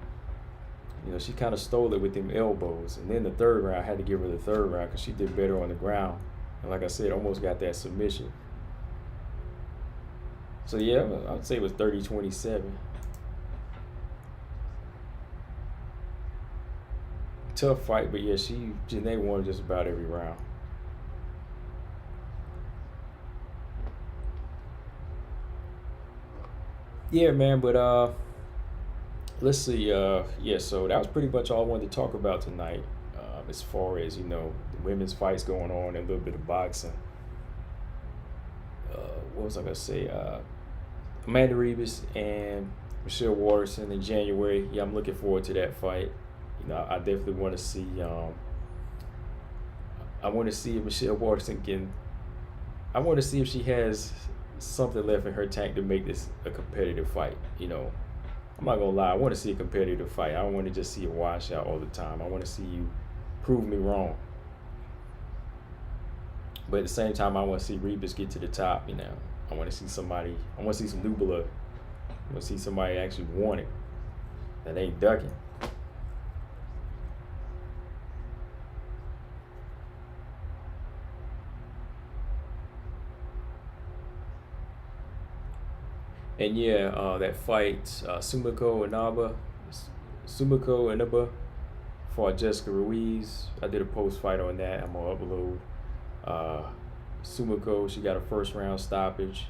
She kind of stole it with them elbows. And then the third round, I had to give her the third round because she did better on the ground. And like I said, almost got that submission. So yeah, I would say it was 30-27. Tough fight, but yeah, Janae won just about every round. Yeah, man, but let's see. Yeah, so that was pretty much all I wanted to talk about tonight. As far as the women's fights going on and a little bit of boxing. What was I gonna say? Amanda Ribas and Michelle Waterson in January. Yeah, I'm looking forward to that fight. I definitely want to see. I want to see if Michelle Waterson can. I want to see if she has something left in her tank to make this a competitive fight. I'm not gonna lie. I want to see a competitive fight. I don't want to just see a washout all the time. I want to see you prove me wrong. But at the same time, I want to see Ribas get to the top. I want to see somebody. I want to see some new blood. I want to see somebody actually want it. That ain't ducking. And yeah, that fight, Sumiko Inaba fought Jessica Ruiz. I did a post fight on that. I'm gonna upload. Sumiko, she got a first round stoppage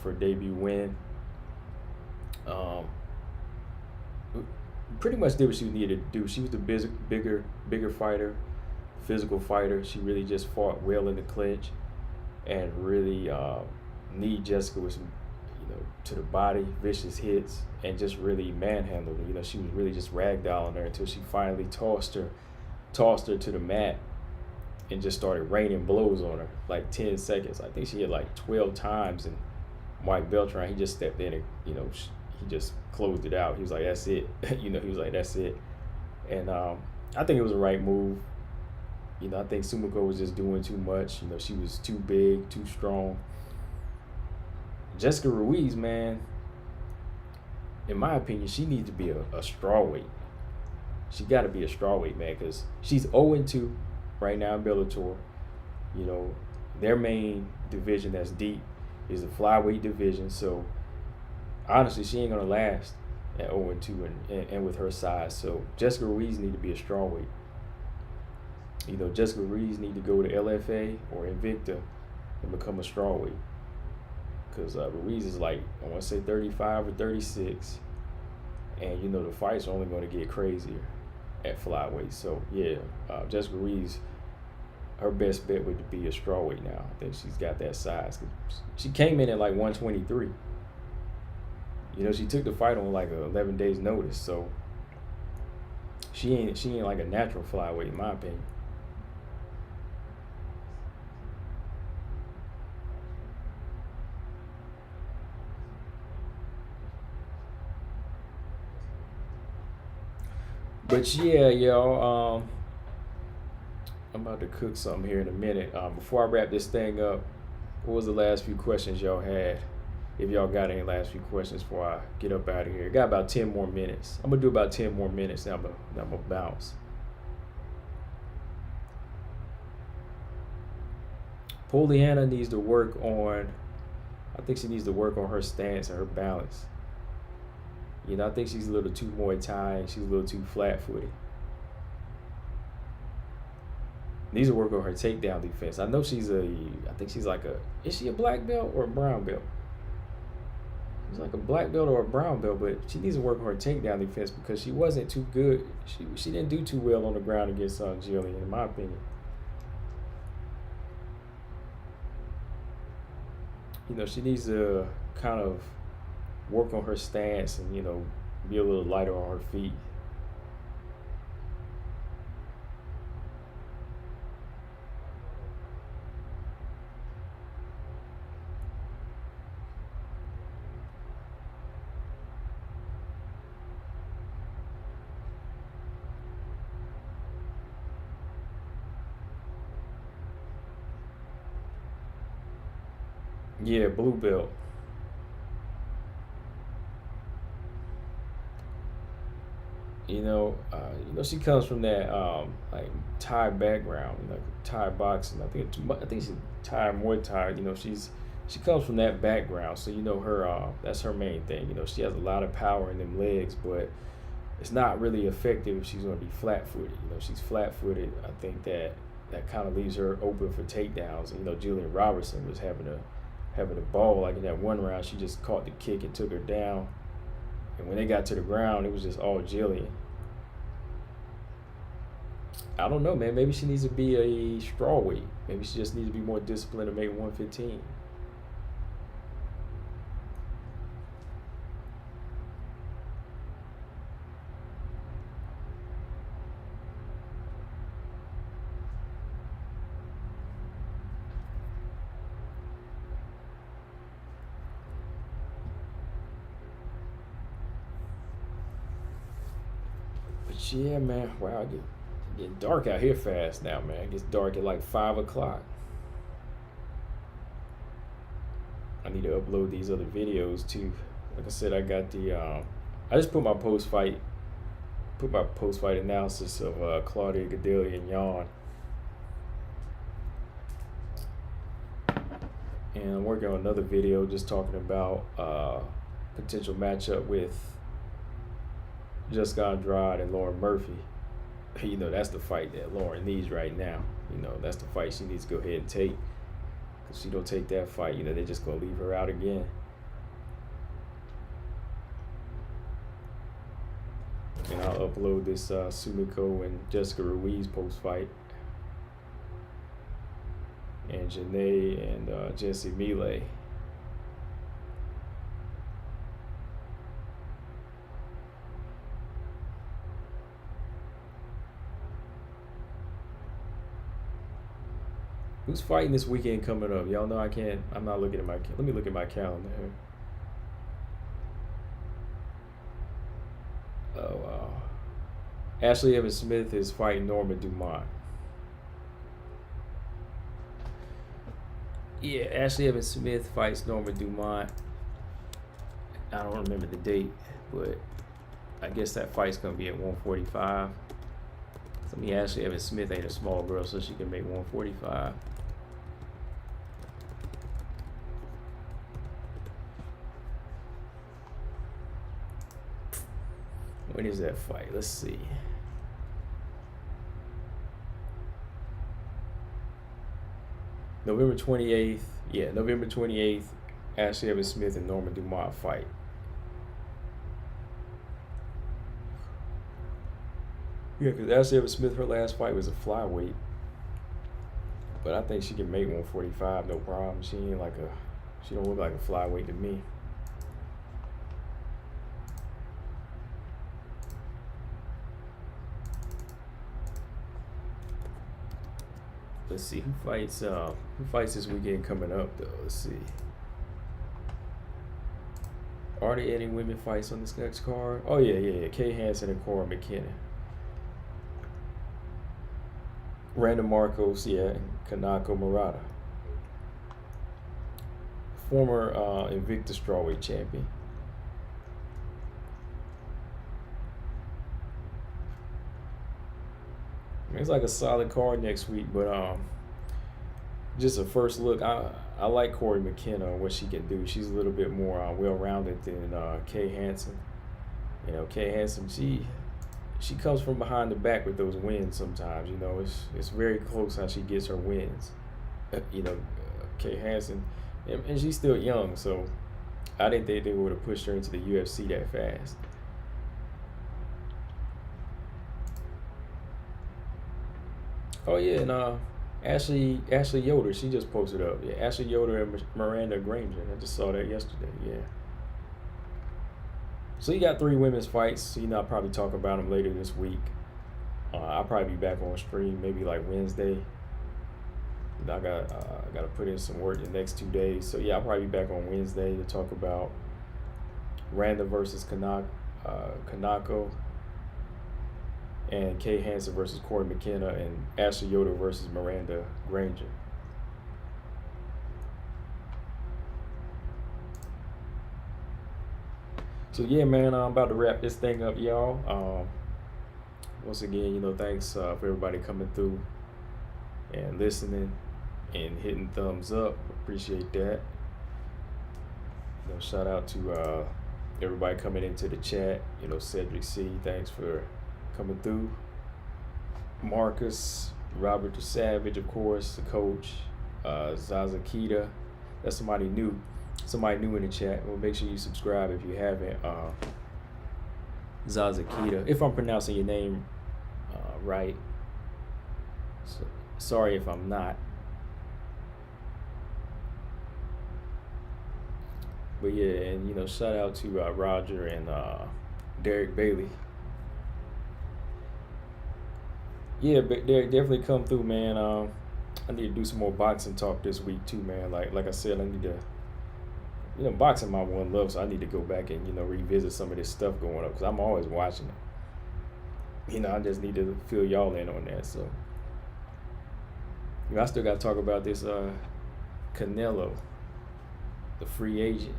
for a debut win. Pretty much did what she needed to do. She was the bigger fighter, physical fighter. She really just fought well in the clinch, and really need Jessica with some, to the body, vicious hits, and just really manhandled her. She was really just ragdolling her until she finally tossed her to the mat and just started raining blows on her, like 10 seconds. I think she hit like 12 times, and Mike Beltran, he just stepped in and, he just closed it out. He was like, that's it. He was like, that's it. And I think it was the right move. I think Sumiko was just doing too much. She was too big, too strong. Jessica Ruiz, man, in my opinion, she needs to be a strawweight. She got to be a strawweight, man, because she's 0-2 right now in Bellator. their main division that's deep is the flyweight division. So honestly, she ain't gonna last at 0-2 and with her size. So Jessica Ruiz need to be a strawweight. You know, Jessica Ruiz need to go to LFA or Invicta and become a strawweight. Because Ruiz is like, I want to say 35 or 36. And, you know, the fights are only going to get crazier at flyweight. So, yeah, Jessica Ruiz, her best bet would be a strawweight now. I think she's got that size. She came in at like 123. You know, she took the fight on like 11 days notice. So, she ain't like a natural flyweight, in my opinion. But yeah, y'all, I'm about to cook something here in a minute. Before I wrap this thing up, what was the last few questions y'all had? If y'all got any last few questions before I get up out of here. Got about 10 more minutes. I'm going to do about 10 more minutes, then I'm going to bounce. Poliana needs to work on, I think she needs to work on her stance and her balance. You know, I think she's a little too Muay Thai and she's a little too flat-footed. Needs to work on her takedown defense. I know I think she's like is she a black belt or a brown belt? She's like a black belt or a brown belt, but she needs to work on her takedown defense because she wasn't too good. She didn't do too well on the ground against Jillian, in my opinion. You know, she needs to kind of work on her stance and, you know, be a little lighter on her feet. Yeah, blue belt. You know, she comes from that like Thai background, you know, Thai boxing. I think she's Thai Muay Thai. You know, she comes from that background, so you know her. That's her main thing. You know, she has a lot of power in them legs, but it's not really effective if she's going to be flat-footed. You know, she's flat-footed. I think that kind of leaves her open for takedowns. And, you know, Julian Robertson was having a ball. Like in that one round, she just caught the kick and took her down. And when they got to the ground, it was just all Jillian. I don't know, man. Maybe she needs to be a strawweight. Maybe she just needs to be more disciplined to make 115. But yeah, man. Wow, it's getting dark out here fast now, man. It gets dark at like 5 o'clock. I need to upload these other videos too. Like I said, I got the I just put my post-fight analysis of Claudia Gadelha and Jan. And I'm working on another video just talking about potential matchup with Jessica Andrade and Lauren Murphy. You know, that's the fight that Lauren needs right now. You know, that's the fight she needs to go ahead and take. Because if she don't take that fight, you know, they're just going to leave her out again. And I'll upload this Sumiko and Jessica Ruiz post-fight. And Janae and Jesse Mile. Who's fighting this weekend coming up? Y'all know I'm not looking at let me look at my calendar here. Oh, wow. Ashley Evans Smith is fighting Norma Dumont. Yeah, Ashley Evans Smith fights Norma Dumont. I don't remember the date, but I guess that fight's going to be at 145. I mean, Ashley Evans Smith ain't a small girl, so she can make 145. When is that fight? Let's see. November 28th. Yeah, November 28th. Ashley Evans Smith and Norman Dumont fight. Yeah, because Ashley Evans Smith, her last fight was a flyweight. But I think she can make 145, no problem. She don't look like a flyweight to me. Let's see who fights this weekend coming up though. Let's see. Are there any women fights on this next card? Oh yeah. Kay Hansen and Cora McKinnon. Randa Marcos, and Kanako Murata. Former Invicta strawweight champion. It's like a solid card next week, but just a first look. I like Corey McKenna and what she can do. She's a little bit more well-rounded than Kay Hansen. You know, Kay Hansen, she comes from behind the back with those wins sometimes. You know, it's very close how she gets her wins. Kay Hansen, and she's still young, so I didn't think they would have pushed her into the UFC that fast. Oh yeah, and Ashley Yoder, she just posted up. Yeah, Ashley Yoder and Miranda Granger. I just saw that yesterday. Yeah. So you got 3 women's fights. So I'll probably talk about them later this week. I'll probably be back on stream maybe like Wednesday. I got to put in some work the next 2 days. So yeah, I'll probably be back on Wednesday to talk about Randa versus Kanako. And Kay Hansen versus Corey McKenna, and Ashley Yoder versus Miranda Granger. So yeah, man, I'm about to wrap this thing up, y'all. Once again, thanks for everybody coming through and listening and hitting thumbs up. Appreciate that. Shout out to everybody coming into the chat. Cedric C, thanks for coming through. Marcus, Robert the Savage, of course, the coach, Zaza Kita. That's somebody new in the chat. Well, make sure you subscribe if you haven't. Zaza Kita, if I'm pronouncing your name right. So, sorry if I'm not. But yeah, and shout out to Roger and Derek Bailey. Yeah, but Derek, definitely come through, man. I need to do some more boxing talk this week too, man. Like I said, I need to, boxing my one love, so I need to go back and revisit some of this stuff going up because I'm always watching it. I just need to fill y'all in on that. So, I still got to talk about this Canelo, the free agent,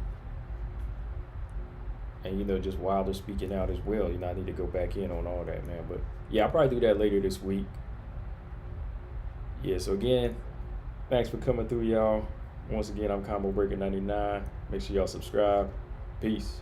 and just Wilder speaking out as well. I need to go back in on all that, man. But yeah, I'll probably do that later this week. Yeah, so again, thanks for coming through, y'all. Once again, I'm Combo Breaker 99. Make sure y'all subscribe. Peace.